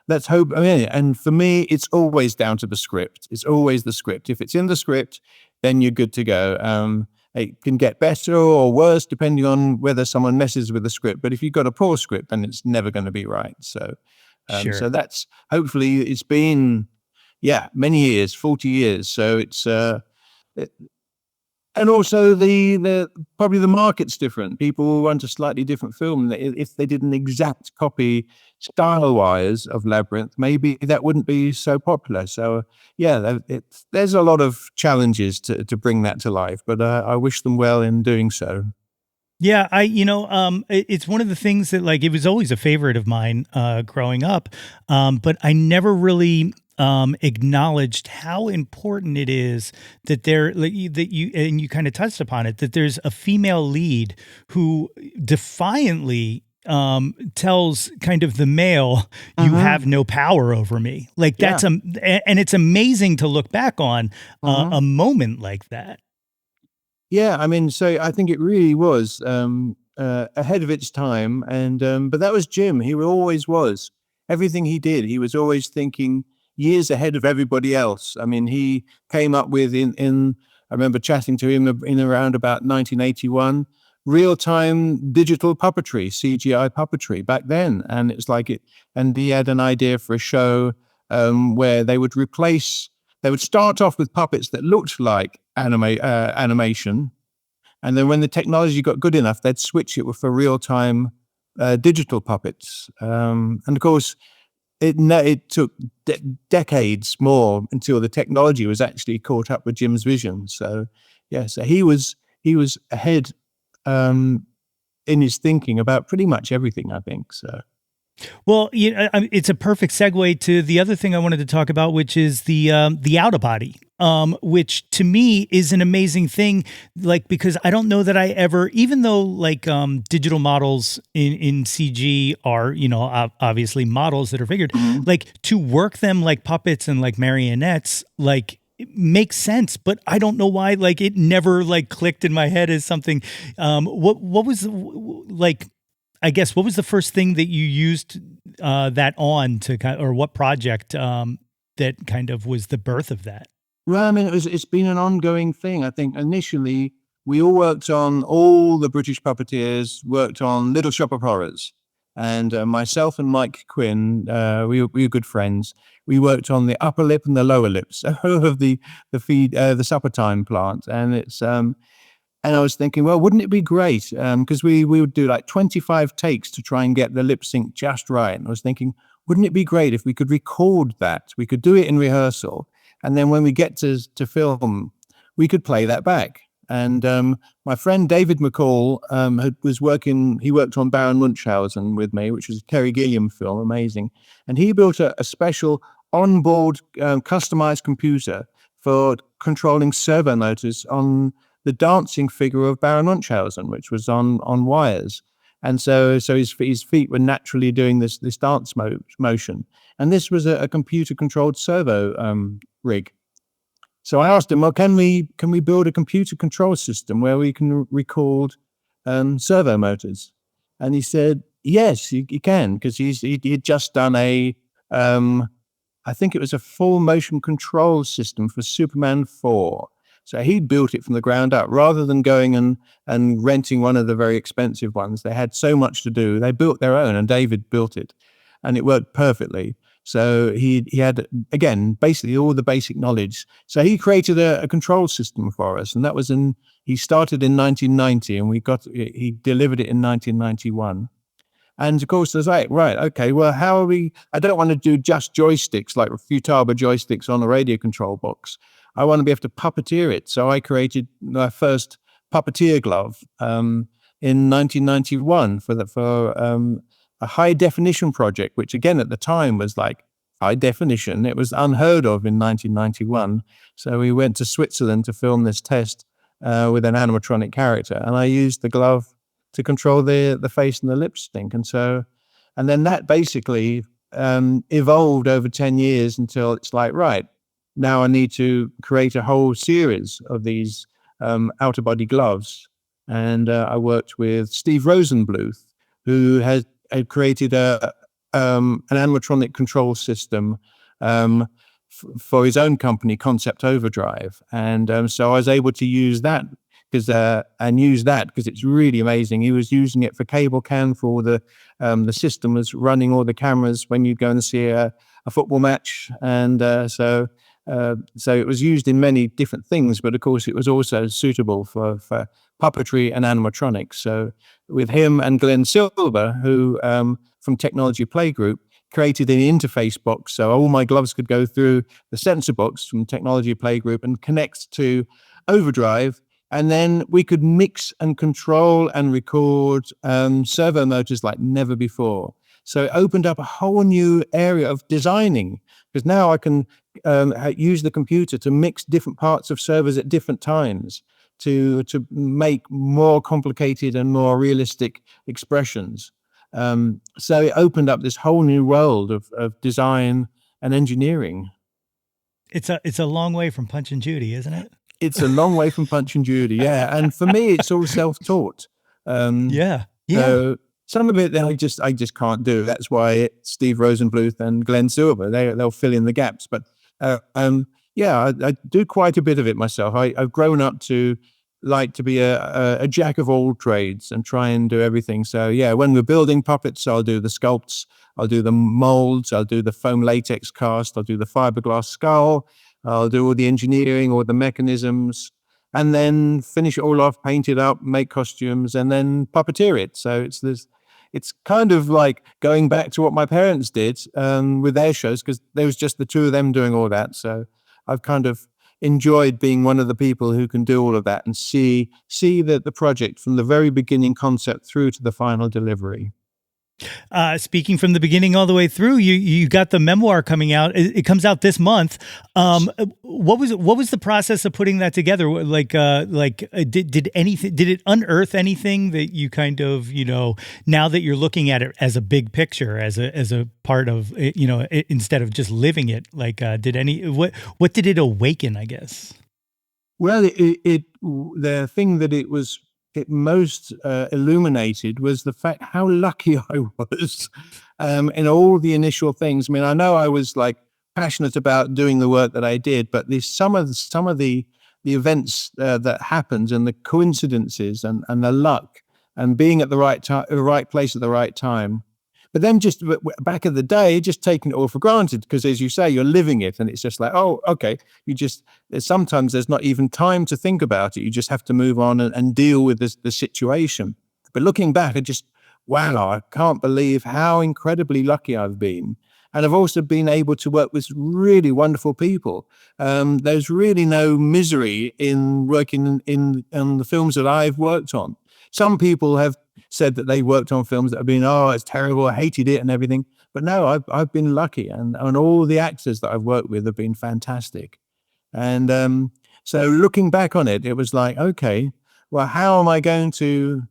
let's hope. I mean, and for me, it's always down to the script. It's always the script. If it's in the script, then you're good to go. It can get better or worse depending on whether someone messes with the script. But if you've got a poor script, then it's never going to be right. So. Sure. So that's hopefully it's been, many years, 40 years. So it's, and also the probably the market's different. People want a slightly different film. If they did an exact copy style-wise of Labyrinth, maybe that wouldn't be so popular. So there's a lot of challenges to bring that to life, but I wish them well in doing so. Yeah, it's one of the things that like it was always a favorite of mine growing up, but I never really acknowledged how important it is that you kind of touched upon it, that there's a female lead who defiantly tells kind of the male, you have no power over me. Like that's and it's amazing to look back on a moment like that. Yeah, I mean, so I think it really was ahead of its time, and but that was Jim. He always was. Everything he did, he was always thinking years ahead of everybody else. I mean, he came up with in I remember chatting to him in around about 1981, real-time digital puppetry, CGI puppetry back then, and it's like it. And he had an idea for a show where they would start off with puppets that looked like animation, and then when the technology got good enough, they'd switch it for real-time digital puppets. And of course, it took decades more until the technology was actually caught up with Jim's vision. So so he was ahead in his thinking about pretty much everything, I think. So. Well, it's a perfect segue to the other thing I wanted to talk about, which is the out of body, which to me is an amazing thing. Like because I don't know that I ever, even though like digital models in CG are obviously models that are figured, like to work them like puppets and like marionettes, like. It makes sense, but I don't know why. Like it never like clicked in my head as something. What was like? I guess what was the first thing that you used that on to or what project that kind of was the birth of that? Well, I mean, it's been an ongoing thing. I think initially we all the British puppeteers worked on Little Shop of Horrors, and myself and Mike Quinn, we were good friends. We worked on the upper lip and the lower lips of the supper time plant, and it's and I was thinking, well, wouldn't it be great? Because we would do like 25 takes to try and get the lip sync just right. And I was thinking, wouldn't it be great if we could record that? We could do it in rehearsal, and then when we get to film, we could play that back. And my friend David McCall he worked on Baron Munchausen with me, which was a Terry Gilliam film, amazing. And he built a special onboard customized computer for controlling servo motors on the dancing figure of Baron Munchausen, which was on wires. And so his feet were naturally doing this dance motion. And this was a computer controlled servo rig. So I asked him, well, can we build a computer control system where we can record servo motors? And he said, yes, you can, because he'd just done I think it was a full motion control system for Superman 4. So he built it from the ground up rather than going and renting one of the very expensive ones. They had so much to do. They built their own, and David built it, and it worked perfectly. So he had, again, basically all the basic knowledge. So he created a control system for us, and he started in 1990, and he delivered it in 1991. And of course, there's like, right, okay, well, I don't want to do just joysticks, like Futaba joysticks on a radio control box. I want to be able to puppeteer it. So I created my first puppeteer glove in 1991 for a high definition project, which again at the time was like high definition. It was unheard of in 1991. So we went to Switzerland to film this test with an animatronic character, and I used the glove to control the face and the lip sync. And then that basically evolved over 10 years until it's like, right, now I need to create a whole series of these outer body gloves. And I worked with Steve Rosenbluth, who had created an animatronic control system for his own company, Concept Overdrive. And so I was able to use that because it's really amazing. He was using it for cable CAN for all the system was running all the cameras when you go and see a football match. And so it was used in many different things, but of course it was also suitable for puppetry and animatronics. So with him and Glenn Silver, who from Technology Playgroup, created an interface box, so all my gloves could go through the sensor box from Technology Playgroup and connect to Overdrive, and then we could mix and control and record servo motors like never before. So it opened up a whole new area of designing, because now I can use the computer to mix different parts of servos at different times to make more complicated and more realistic expressions. So it opened up this whole new world of design and engineering. It's a long way from Punch and Judy, isn't it? It's a long way from Punch and Judy, yeah. And for me, it's all self-taught. Yeah. So some of it I just can't do. That's why it's Steve Rosenbluth and Glenn Silver. They'll fill in the gaps. But I do quite a bit of it myself. I've grown up to like to be a jack of all trades and try and do everything. So yeah, when we're building puppets, I'll do the sculpts, I'll do the molds, I'll do the foam latex cast, I'll do the fiberglass skull, I'll do all the engineering, all the mechanisms, and then finish it all off, paint it up, make costumes, and then puppeteer it. So it's kind of like going back to what my parents did with their shows, because there was just the two of them doing all that. So I've kind of enjoyed being one of the people who can do all of that and see the project from the very beginning concept through to the final delivery. Speaking from the beginning all the way through, you got the memoir coming out. It comes out this month. What was the process of putting that together? Did it unearth anything that you kind of, now that you're looking at it as a big picture, as a part of, instead of just living it, what did it awaken, I guess? Well, the thing that it most illuminated was the fact how lucky I was in all the initial things. I mean, I know I was like passionate about doing the work that I did, but some of the events that happened and the coincidences and the luck and being at the right time, the right place at the right time. But then just back in the day, just taking it all for granted, because as you say, you're living it, and it's just like, oh, okay. Sometimes there's not even time to think about it. You just have to move on and deal with the situation. But looking back, wow, I can't believe how incredibly lucky I've been. And I've also been able to work with really wonderful people. There's really no misery in working in the films that I've worked on. Some people have said that they worked on films that have been, oh, it's terrible, I hated it and everything. But no, I've been lucky, and all the actors that I've worked with have been fantastic. And so looking back on it, it was like, okay, well, how am I going to?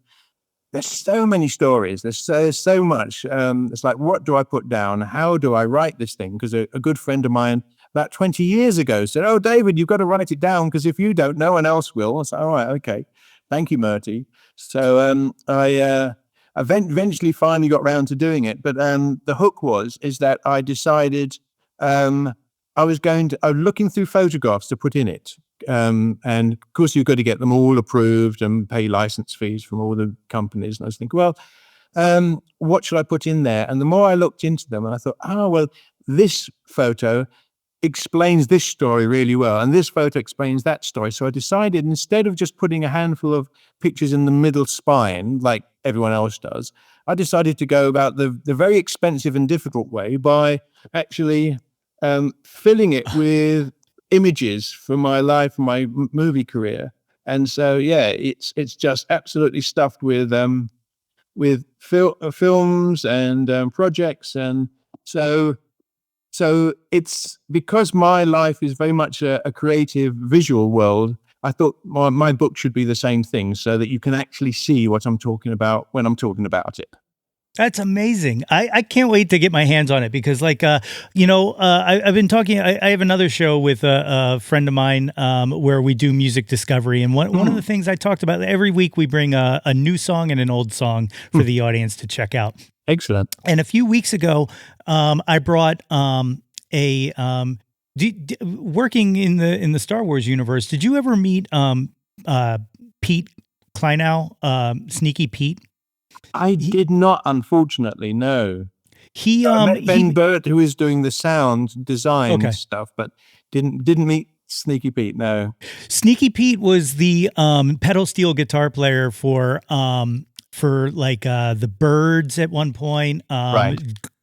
There's so many stories. There's so much. It's like, what do I put down? How do I write this thing? Because a good friend of mine, about 20 years ago said, "Oh, David, you've got to write it down because if you don't, no one else will." I said, "All right, okay. Thank you, Murty." So I eventually finally got round to doing it. But the hook is that I decided I was looking through photographs to put in it. And of course, you've got to get them all approved and pay license fees from all the companies. And I was thinking, well, what should I put in there? And the more I looked into them, and I thought, oh, well, this photo explains this story really well, and this photo explains that story. So I decided, instead of just putting a handful of pictures in the middle spine like everyone else does, I decided to go about the very expensive and difficult way by actually filling it with images from my life, from my movie career. And so, yeah, it's just absolutely stuffed with films and projects. And so it's because my life is very much a creative visual world. I thought my book should be the same thing, so that you can actually see what I'm talking about when I'm talking about it. That's amazing. I can't wait to get my hands on it because, like, I've been talking. I have another show with a friend of mine where we do music discovery. And one of the things I talked about, every week we bring a new song and an old song for the audience to check out. Excellent. And a few weeks ago, I brought working in the Star Wars universe. Did you ever meet Pete Kleinow, Sneaky Pete? I did not, unfortunately, no. I met Ben Burt, who is doing the sound design stuff, but didn't meet Sneaky Pete, no. Sneaky Pete was the pedal steel guitar player for like the Byrds at one point, right.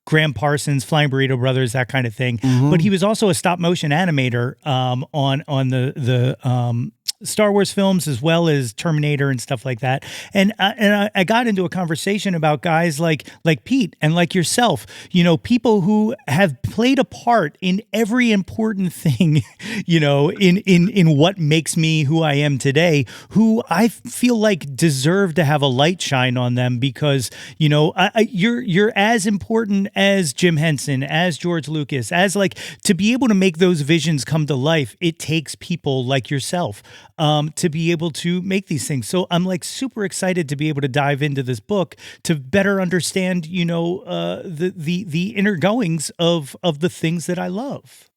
Graham Parsons, Flying Burrito Brothers, that kind of thing. Mm-hmm. But he was also a stop motion animator on the Star Wars films, as well as Terminator and stuff like that. And I got into a conversation about guys like Pete and like yourself, you know, people who have played a part in every important thing, you know, in what makes me who I am today, who I feel like deserve to have a light shine on them because, you know, you're as important as Jim Henson, as George Lucas, as like to be able to make those visions come to life. It takes people like yourself to be able to make these things. So I'm like super excited to be able to dive into this book to better understand, you know, the inner goings of the things that I love.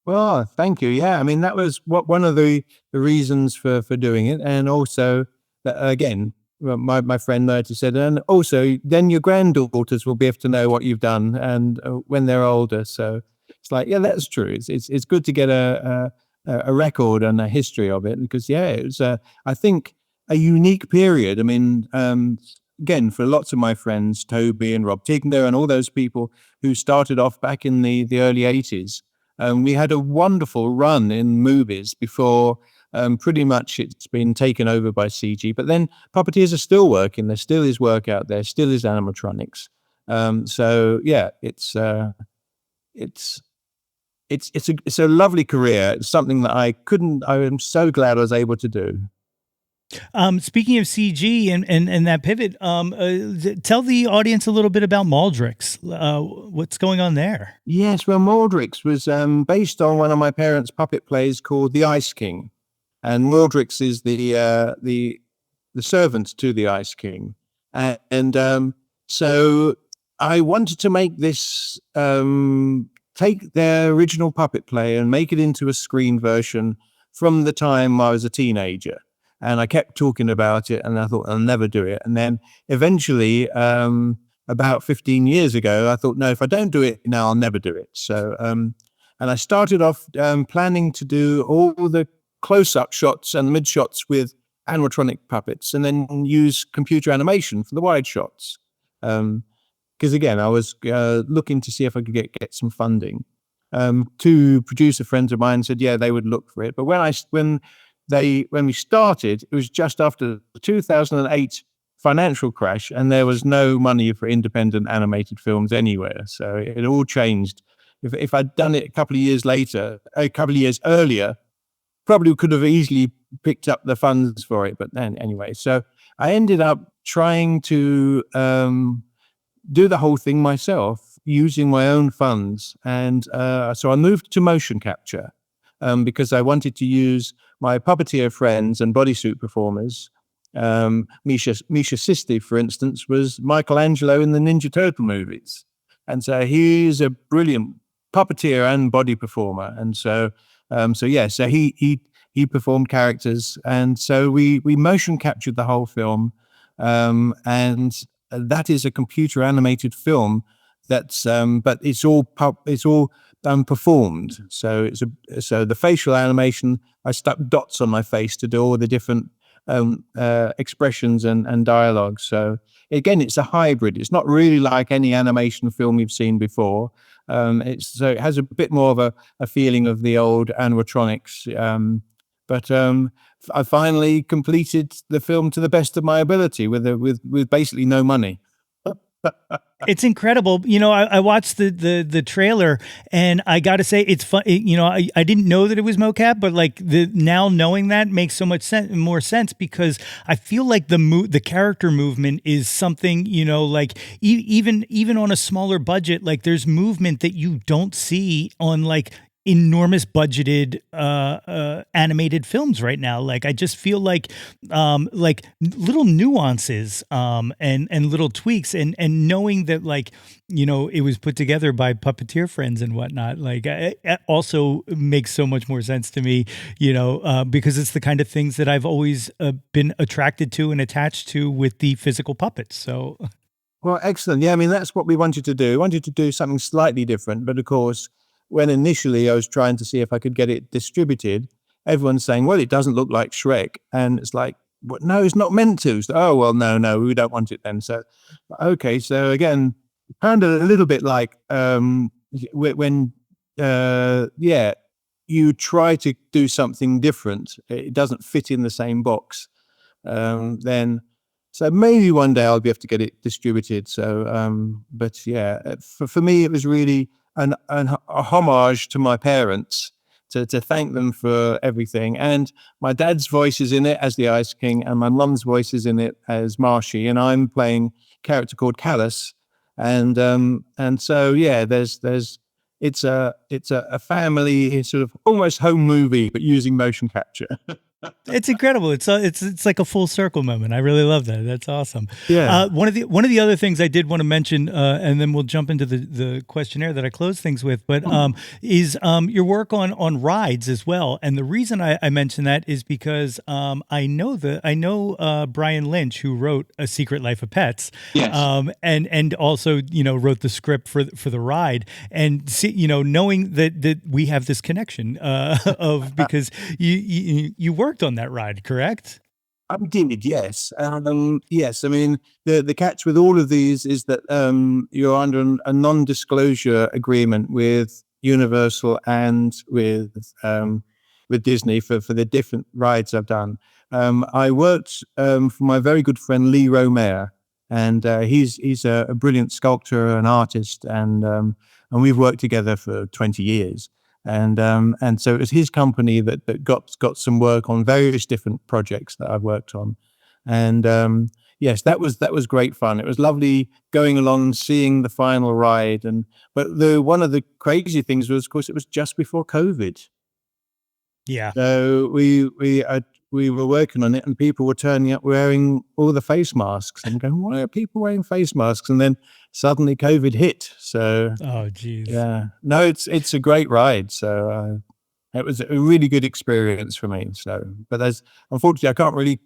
Well, thank you. Yeah, I mean, that was one of the reasons for doing it. And also, again, my friend Murty said, and also then your granddaughters will be able to know what you've done and when they're older. So it's like, yeah, that's true. It's good to get a record and a history of it because, yeah, it was, I think, a unique period. I mean, again, for lots of my friends, Toby and Rob Tigner and all those people who started off back in the early 80s, we had a wonderful run in movies before pretty much it's been taken over by CG. But then puppeteers are still working. There still is work out there, still is animatronics. So, yeah, it's a lovely career. It's something that I am so glad I was able to do. Speaking of CG and that pivot, tell the audience a little bit about Maldrix. What's going on there? Yes, well, Maldrix was based on one of my parents' puppet plays called The Ice King, and Maldrix is the servant to the Ice King, and so I wanted to make this. Take their original puppet play and make it into a screen version from the time I was a teenager. And I kept talking about it and I thought I'll never do it. And then eventually, about 15 years ago, I thought, no, if I don't do it now, I'll never do it. So, and I started off planning to do all the close-up shots and mid shots with animatronic puppets and then use computer animation for the wide shots. Because again, I was looking to see if I could get some funding. Two producer friends of mine said, yeah, they would look for it. But when we started, it was just after the 2008 financial crash, and there was no money for independent animated films anywhere. So it all changed. If I'd done it a couple of years earlier, probably could have easily picked up the funds for it. But then anyway, so I ended up trying to do the whole thing myself. using my own funds. And so I moved to motion capture because I wanted to use my puppeteer friends and bodysuit performers. Misha Sisti, for instance, was Michelangelo in the Ninja Turtle movies. And so he's a brilliant puppeteer and body performer. And so he performed characters. And so we motion captured the whole film. And that is a computer animated film that's but it's all performed. So so the facial animation, I stuck dots on my face to do all the different expressions and dialogue. So again, it's a hybrid. It's not really like any animation film you've seen before. It has a bit more of a feeling of the old animatronics. But I finally completed the film to the best of my ability with basically no money. It's incredible. I watched the trailer, and I got to say, it's fun. I didn't know that it was mocap, but like now knowing that makes so much more sense, because I feel like the character movement is something, like even on a smaller budget, like there's movement that you don't see on like enormous budgeted animated films right now. Like I just feel like little nuances and little tweaks and knowing that like it was put together by puppeteer friends and whatnot, like it also makes so much more sense to me, because it's the kind of things that I've always been attracted to and attached to with the physical puppets. So well, excellent. Yeah, I mean, that's what we wanted to do. We wanted to do something slightly different, but of course, when initially I was trying to see if I could get it distributed, everyone's saying, well, it doesn't look like Shrek. And it's like, well, no, it's not meant to. So, oh, well, no, we don't want it then. So, okay. So again, kind of a little bit like when you try to do something different, it doesn't fit in the same box. So maybe one day I'll be able to get it distributed. So, but yeah, for me, it was really a homage to my parents, to thank them for everything. And my dad's voice is in it as the Ice King, and my mum's voice is in it as Marshy, and I'm playing a character called Callus. And so yeah, it's a family sort of almost home movie, but using motion capture. it's incredible. It's like a full circle moment. I really love that. That's awesome. Yeah. One of the other things I did want to mention, and then we'll jump into the questionnaire that I close things with, but is your work on rides as well. And the reason I mention that is because I know Brian Lynch, who wrote A Secret Life of Pets, Yes. and also wrote the script for the ride, and knowing that we have this connection of because you worked on that ride, correct? I did, yes. Yes, I mean, the catch with all of these is that you're under a non-disclosure agreement with Universal and with Disney for the different rides I've done. I worked for my very good friend Lee Romer, and he's a brilliant sculptor and artist, and we've worked together for 20 years. And so it was his company that got some work on various different projects that I've worked on. And yes, that was great fun. It was lovely going along and seeing the final ride. But one of the crazy things was, of course, it was just before COVID. Yeah. So we were working on it, and people were turning up wearing all the face masks, and going, why are people wearing face masks? And then suddenly COVID hit. So, oh, geez. Yeah, no, it's a great ride. So it was a really good experience for me. So, but unfortunately, I can't really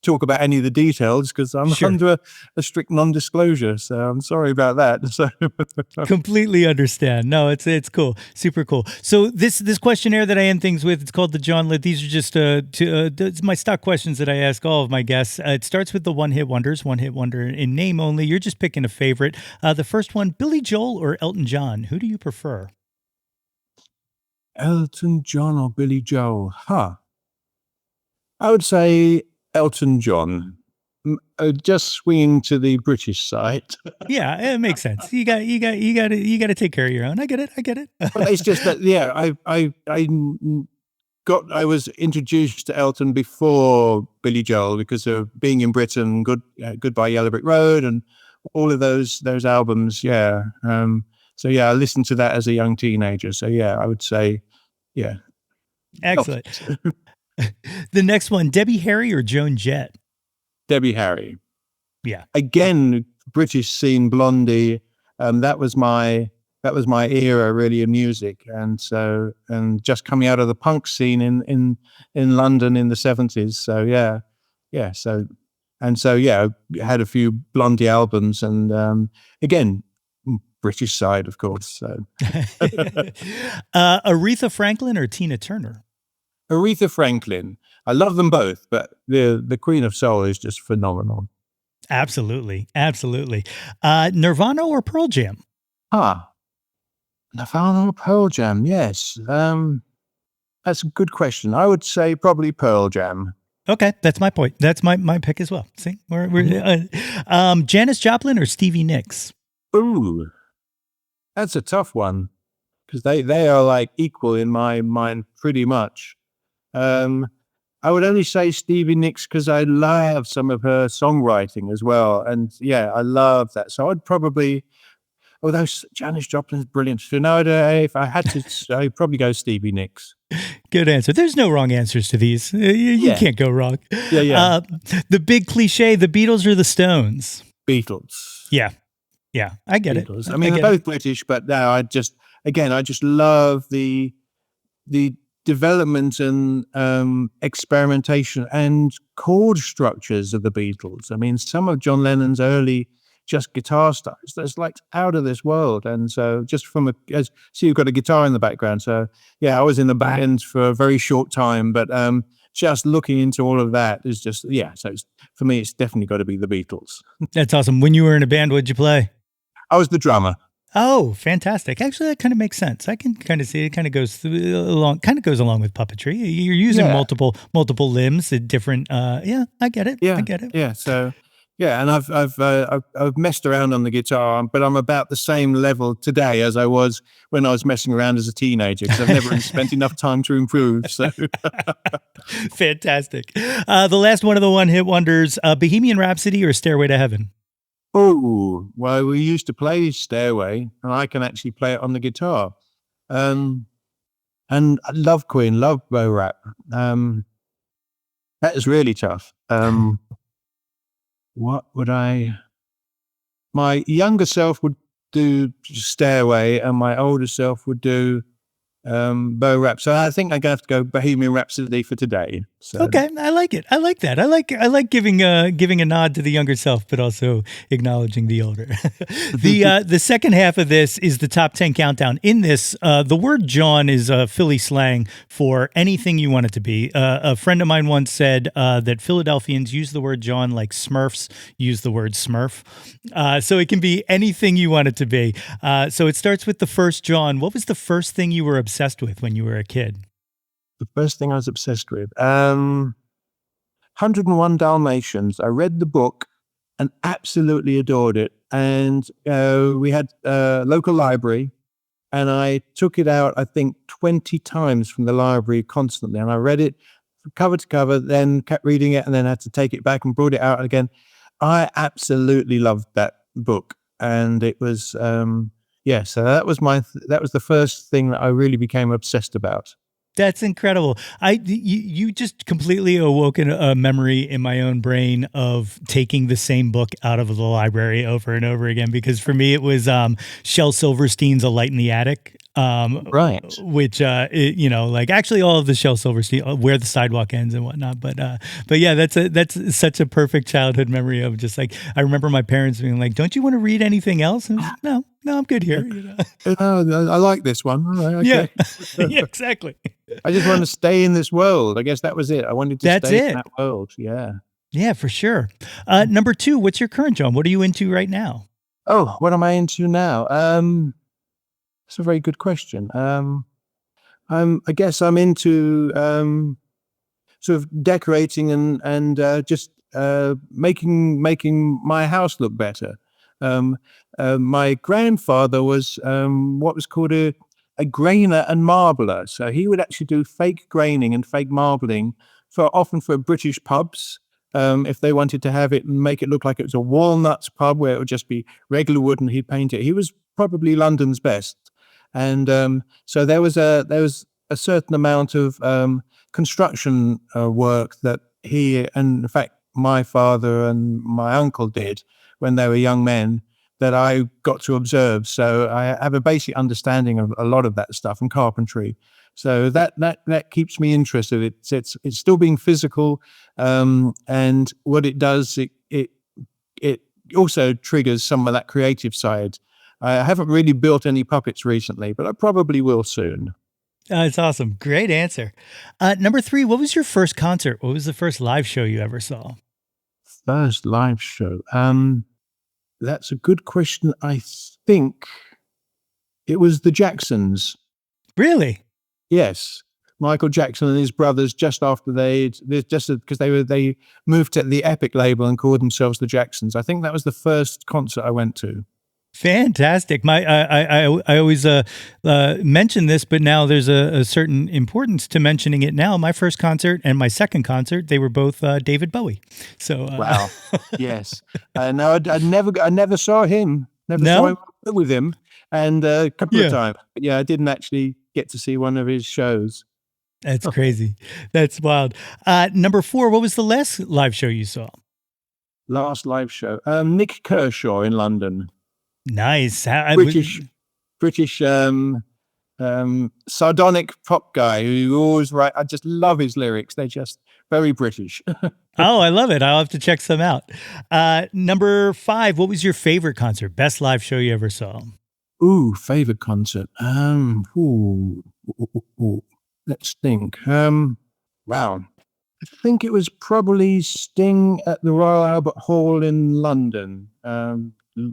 talk about any of the details because I'm under a strict non-disclosure. So I'm sorry about that. So completely understand. No, it's cool, super cool. So this questionnaire that I end things with, it's called the Jawn List. These are just my stock questions that I ask all of my guests. It starts with the one hit wonder in name only. You're just picking a favorite. The first one, Billy Joel or Elton John? Who do you prefer? Elton John or Billy Joel? Huh. I would say Elton John, just swinging to the British side. Yeah, it makes sense. You got to take care of your own. I get it. But it's just that, yeah, I was introduced to Elton before Billy Joel because of being in Britain, Goodbye Yellow Brick Road, and all of those albums. Yeah. So yeah, I listened to that as a young teenager. So yeah, I would say, yeah. Excellent. The next one, Debbie Harry or Joan Jett? Debbie Harry. Yeah. Again, British scene, Blondie. That was my era really in music, and just coming out of the punk scene in London in the 70s. So yeah. So yeah, I had a few Blondie albums, and again, British side, of course. So Aretha Franklin or Tina Turner? Aretha Franklin. I love them both, but the Queen of Soul is just phenomenal. Absolutely. Nirvana or Pearl Jam? Nirvana or Pearl Jam? Yes. That's a good question. I would say probably Pearl Jam. Okay, that's my point. That's my pick as well. See, we're Janis Joplin or Stevie Nicks? Ooh, that's a tough one because they are like equal in my mind pretty much. I would only say Stevie Nicks because I love some of her songwriting as well, and yeah, I love that. So I'd probably, although Janis Joplin is brilliant. So now, if I had to, I'd probably go Stevie Nicks. Good answer. There's no wrong answers to these. You can't go wrong. Yeah. The big cliche: the Beatles or the Stones? Beatles. Yeah, I get Beatles. it. I mean, they're both British, but no, I just love the development and experimentation and chord structures of the Beatles. I mean, some of John Lennon's early just guitar styles that's like out of this world. And so just you've got a guitar in the background. So yeah, I was in the band for a very short time, but just looking into all of that is just, yeah. So for me, it's definitely got to be the Beatles. That's awesome. When you were in a band, what'd you play? I was the drummer. Oh, fantastic. Actually, that kind of makes sense. I can kind of see it kind of goes along with puppetry. You're using multiple limbs at different, I get it. Yeah. I get it. Yeah. So, yeah. And I've messed around on the guitar, but I'm about the same level today as I was when I was messing around as a teenager because I've never spent enough time to improve. So fantastic. The last one of the one-hit wonders, Bohemian Rhapsody or Stairway to Heaven? Oh, well, we used to play Stairway, and I can actually play it on the guitar. And I love Queen, love Bo Rap. That is really tough. What would my younger self would do Stairway, and my older self would do Bo Rap. So I think I'm gonna have to go Bohemian Rhapsody for today. So. Okay, I like it. I like that. I like giving a nod to the younger self, but also acknowledging the older. The second half of this is the top 10 countdown. In this, the word Jawn is Philly slang for anything you want it to be. A friend of mine once said that Philadelphians use the word Jawn like Smurfs use the word Smurf. So it can be anything you want it to be. So it starts with the first Jawn. What was the first thing you were obsessed with when you were a kid? The first thing I was obsessed with, 101 Dalmatians. I read the book and absolutely adored it. And we had a local library, and I took it out, I think, 20 times from the library constantly. And I read it cover to cover, then kept reading it, and then had to take it back and brought it out again. I absolutely loved that book. And it was, so that was the first thing that I really became obsessed about. That's incredible. You just completely awoken a memory in my own brain of taking the same book out of the library over and over again, because for me it was Shel Silverstein's A Light in the Attic. Right. Which like actually all of the Shel Silverstein, Where the Sidewalk Ends and whatnot. But yeah, that's such a perfect childhood memory of just like, I remember my parents being like, "Don't you want to read anything else?" And I was like, no, I'm good here. I like this one. All right, okay. Yeah, exactly. I just want to stay in this world. I guess that was it. I wanted to stay in that world. Yeah. Yeah, for sure. Number 2, what's your current job? What are you into right now? Oh, what am I into now? That's a very good question. I guess I'm into sort of decorating and just making my house look better. My grandfather was what was called a grainer and marbler. So he would actually do fake graining and fake marbling often for British pubs. if they wanted to have it and make it look like it was a walnuts pub where it would just be regular wood and he'd paint it. He was probably London's best. And so there was a certain amount of construction work that he, and in fact, my father and my uncle did when they were young men, that I got to observe. So I have a basic understanding of a lot of that stuff and carpentry. So that keeps me interested. It's still being physical, and what it does, it also triggers some of that creative side. I haven't really built any puppets recently, but I probably will soon. It's awesome. Great answer. Number 3, what was your first concert? What was the first live show you ever saw? First live show. That's a good question. I think it was the Jacksons. Really? Yes, Michael Jackson and his brothers. Just after because they moved to the Epic label and called themselves the Jacksons. I think that was the first concert I went to. Fantastic. I always mention this, but now there's a certain importance to mentioning it now. My first concert and my second concert, they were both David Bowie. So wow, yes. No, I never saw him. Never saw him with him, and a couple of times. But yeah, I didn't actually get to see one of his shows. That's crazy. That's wild. Number 4, what was the last live show you saw? Last live show, Nick Kershaw in London. Nice. British sardonic pop guy who always write. I just love his lyrics. They're just very British. Oh, I love it. I'll have to check some out. Number 5, what was your favorite concert? Best live show you ever saw? Ooh, favorite concert. Let's think. Wow. I think it was probably Sting at the Royal Albert Hall in London,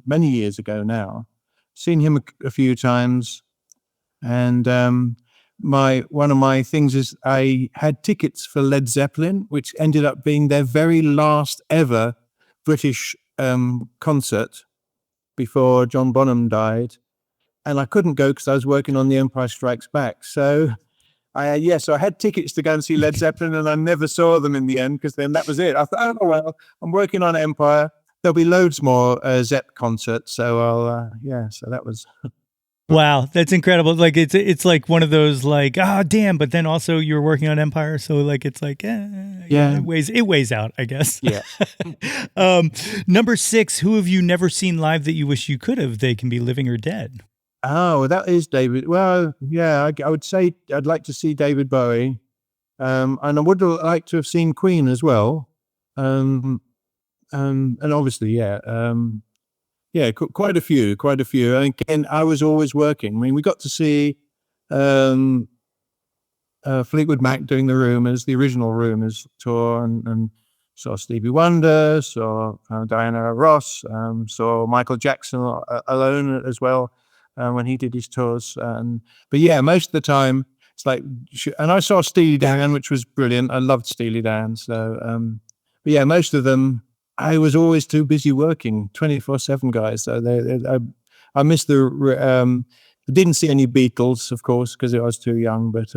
many years ago now. Seen him a few times, and one of my things is I had tickets for Led Zeppelin, which ended up being their very last ever British concert before John Bonham died, and I couldn't go because I was working on The Empire Strikes Back. So so I had tickets to go and see Led Zeppelin, and I never saw them in the end because then that was it. I thought, oh well, I'm working on Empire. There'll be loads more Zepp concerts, so I'll So that was. Wow, that's incredible. Like it's like one of those like, oh damn, but then also you're working on Empire, so like it's like it weighs out, I guess. Yeah. Number 6, who have you never seen live that you wish you could have? They can be living or dead. Oh, that is David. Well, yeah, I would say I'd like to see David Bowie, and I would like to have seen Queen as well, and obviously, quite a few. And again, I was always working. I mean, we got to see Fleetwood Mac doing the original Rumours tour, and saw Stevie Wonder, saw Diana Ross, saw Michael Jackson alone as well. When he did his tours. But yeah, most of the time it's like, and I saw Steely Dan, which was brilliant. I loved Steely Dan. So, but yeah, most of them, I was always too busy working 24/7 guys. So I missed I didn't see any Beatles, of course, because I was too young, but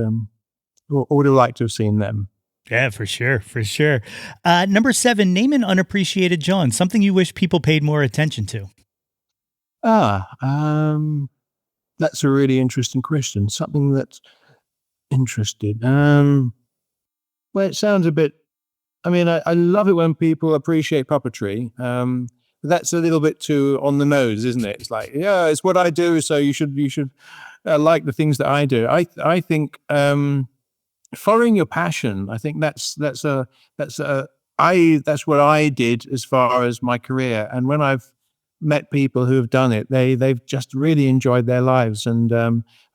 would have liked to have seen them. Yeah, for sure. For sure. Number 7, name an unappreciated Jawn, something you wish people paid more attention to. That's a really interesting question. Something that's interested. Well, it sounds a bit. I mean, I love it when people appreciate puppetry. But that's a little bit too on the nose, isn't it? It's like, yeah, it's what I do, so you should like the things that I do. I think following your passion. I think that's what I did as far as my career, and when I've met people who have done it, they've just really enjoyed their lives, and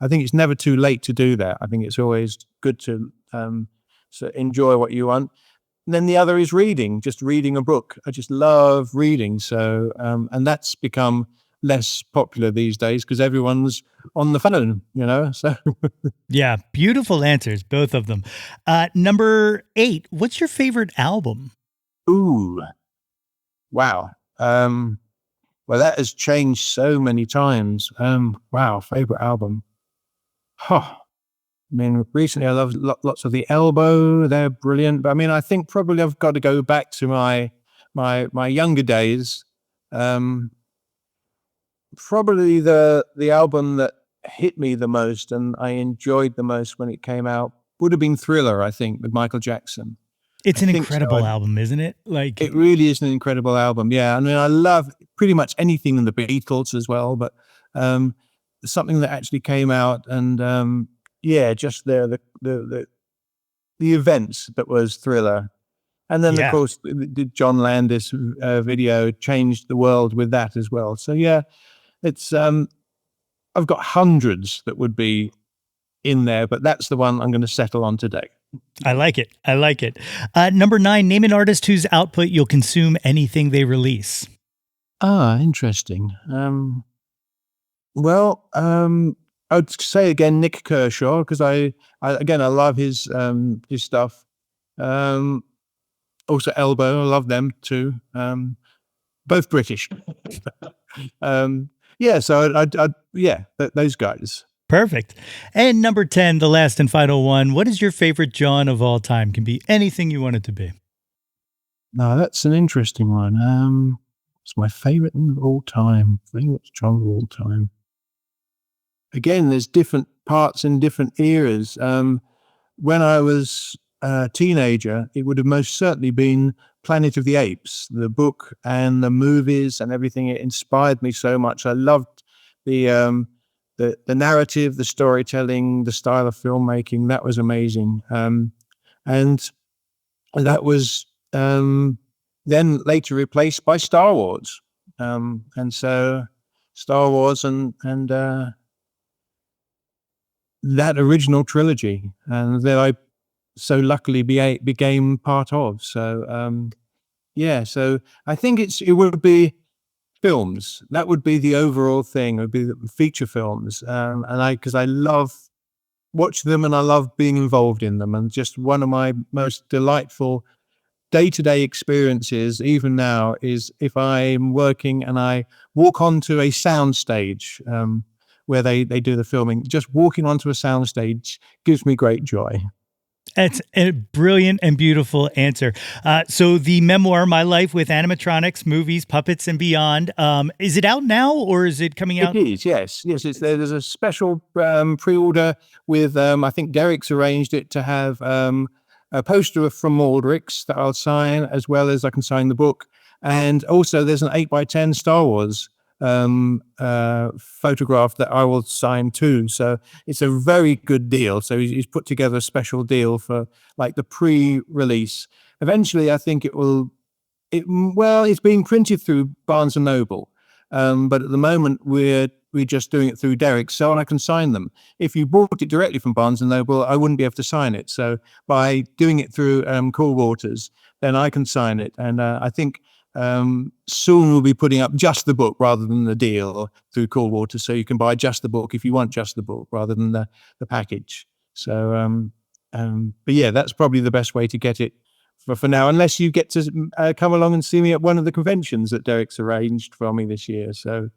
I think it's never too late to do that. I think it's always good to enjoy what you want. And then the other is reading, just reading a book. I just love reading, so and that's become less popular these days because everyone's on the phone, so yeah, beautiful answers, both of them. Number 8, what's your favorite album? Ooh, wow. Well, that has changed so many times. Wow, favorite album. Huh. I mean, recently I love lots of The Elbow. They're brilliant. But I mean, I think probably I've got to go back to my younger days. Probably the album that hit me the most and I enjoyed the most when it came out would have been Thriller, I think, with Michael Jackson. It's I an think so. incredible album, isn't it? Like, It really is an incredible album. Yeah. I mean, I love pretty much anything in the Beatles as well, but something that actually came out and yeah, just the events that was Thriller. And then, of yeah. course, the John Landis video changed the world with that as well. So, yeah, it's I've got hundreds that would be in there, but that's the one I'm going to settle on today. I like it. I like it. Number 9, name an artist whose output you'll consume anything they release. Interesting. Well, I'd say again Nick Kershaw because I love his stuff. Also Elbow, I love them too. Both British. Yeah, so those guys. Perfect. And number 10, the last and final one. What is your favorite Jawn of all time? Can be anything you want it to be. No, that's an interesting one. It's my favorite of all time. Favorite Jawn of all time. Again, there's different parts in different eras. When I was a teenager, it would have most certainly been Planet of the Apes, the book and the movies and everything. It inspired me so much. I loved the narrative, the storytelling, the style of filmmaking. That was amazing. And that was then later replaced by Star Wars. And so Star Wars and that original trilogy, and that I so luckily became part of. So so I think it would be films. That would be the overall thing. It would be the feature films, because I love watching them and I love being involved in them. And just one of my most delightful day-to-day experiences, even now, is if I'm working and I walk onto a soundstage where they do the filming. Just walking onto a soundstage gives me great joy. That's a brilliant and beautiful answer. So the memoir, My Life with Animatronics, Movies, Puppets, and Beyond, is it out now or is it coming out? It is, yes. There's a special pre-order with, I think Derek's arranged it to have a poster from Aldrich's that I'll sign, as well as I can sign the book. And also there's an 8x10 Star Wars photograph that I will sign too. So it's a very good deal. So he's put together a special deal for like the pre-release. Eventually, I think it's being printed through Barnes and Noble. But at the moment we're just doing it through Derek, so I can sign them. If you bought it directly from Barnes and Noble, I wouldn't be able to sign it. So by doing it through Cool Waters, then I can sign it. And I think soon we'll be putting up just the book rather than the deal through Cool Waters, so you can buy just the book if you want just the book rather than the package. So but yeah, that's probably the best way to get it for now, unless you get to come along and see me at one of the conventions that Derek's arranged for me this year. So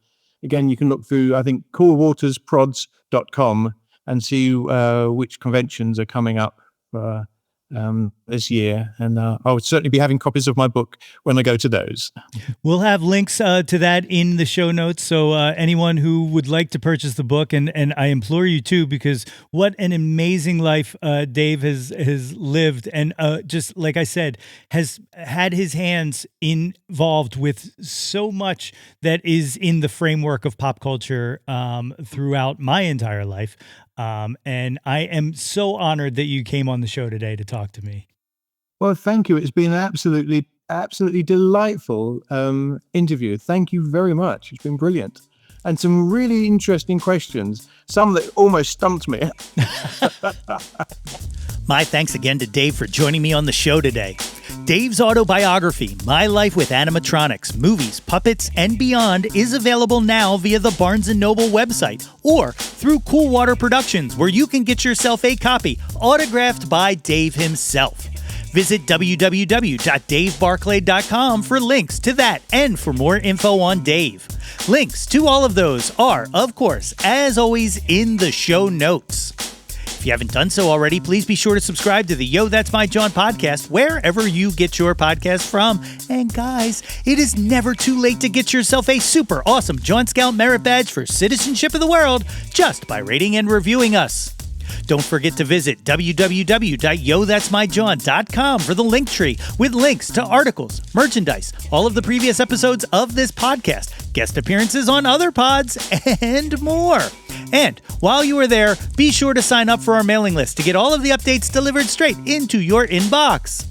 again, you can look through, I think, coolwatersprods.com and see which conventions are coming up this year, and I would certainly be having copies of my book when I go to those. We'll have links to that in the show notes, so anyone who would like to purchase the book, and I implore you to, because what an amazing life Dave has lived, and just like I said, has had his hands involved with so much that is in the framework of pop culture throughout my entire life. And I am so honored that you came on the show today to talk to me. Well, thank you. It's been an absolutely delightful interview. Thank you very much. It's been brilliant. And some really interesting questions, some that almost stumped me. My thanks again to Dave for joining me on the show today. Dave's autobiography, My Life with Animatronics, Movies, Puppets, and Beyond, is available now via the Barnes & Noble website or through Cool Water Productions, where you can get yourself a copy autographed by Dave himself. Visit www.davebarclay.com for links to that and for more info on Dave. Links to all of those are, of course, as always, in the show notes. If you haven't done so already, please be sure to subscribe to the Yo, That's My Jawn podcast wherever you get your podcast from. And guys, it is never too late to get yourself a super awesome Jawn Scout Merit Badge for citizenship of the world just by rating and reviewing us. Don't forget to visit www.yothat'smyjawn.com for the link tree with links to articles, merchandise, all of the previous episodes of this podcast, guest appearances on other pods, and more. And while you are there, be sure to sign up for our mailing list to get all of the updates delivered straight into your inbox.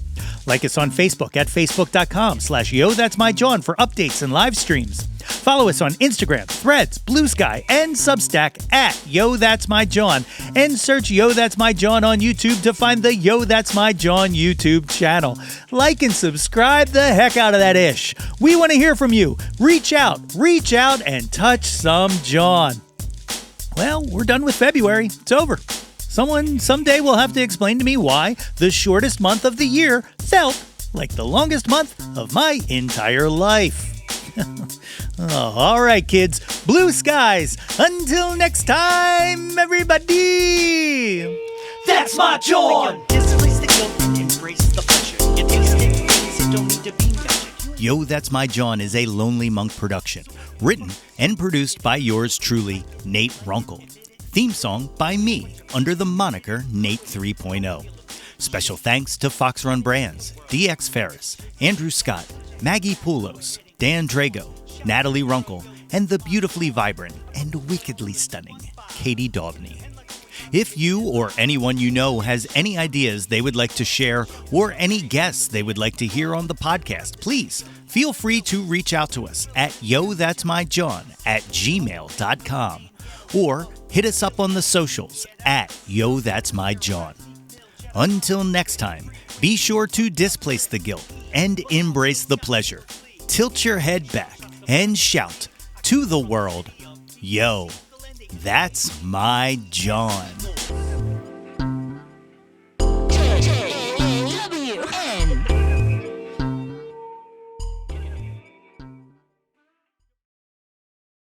Like us on Facebook at facebook.com/YoThat'sMyJawn for updates and live streams. Follow us on Instagram, Threads, Blue Sky, and Substack at Yo That's My Jawn, and search Yo That's My Jawn on YouTube to find the Yo That's My Jawn YouTube channel. Like and subscribe the heck out of that ish. We want to hear from you. Reach out, and touch some Jawn. Well, we're done with February. It's over. Someone someday will have to explain to me why the shortest month of the year felt like the longest month of my entire life. Oh, all right, kids. Blue skies. Until next time, everybody. That's my Jawn. Displace the guilt and embrace the pleasure. You taste it, things that don't need to be measured. Yo, That's My Jawn is a Lonely Monk production. Written and produced by yours truly, Nate Runkle. Theme song by me, under the moniker Nate 3.0. Special thanks to Fox Run Brands, DX Ferris, Andrew Scott, Maggie Poulos, Dan Drago, Natalie Runkle, and the beautifully vibrant and wickedly stunning Katie Daubney. If you or anyone you know has any ideas they would like to share or any guests they would like to hear on the podcast, please feel free to reach out to us at yothat'smyjawn@gmail.com or hit us up on the socials at Yo That's My Jawn. Until next time, be sure to displace the guilt and embrace the pleasure. Tilt your head back and shout to the world, Yo, that's my Jawn.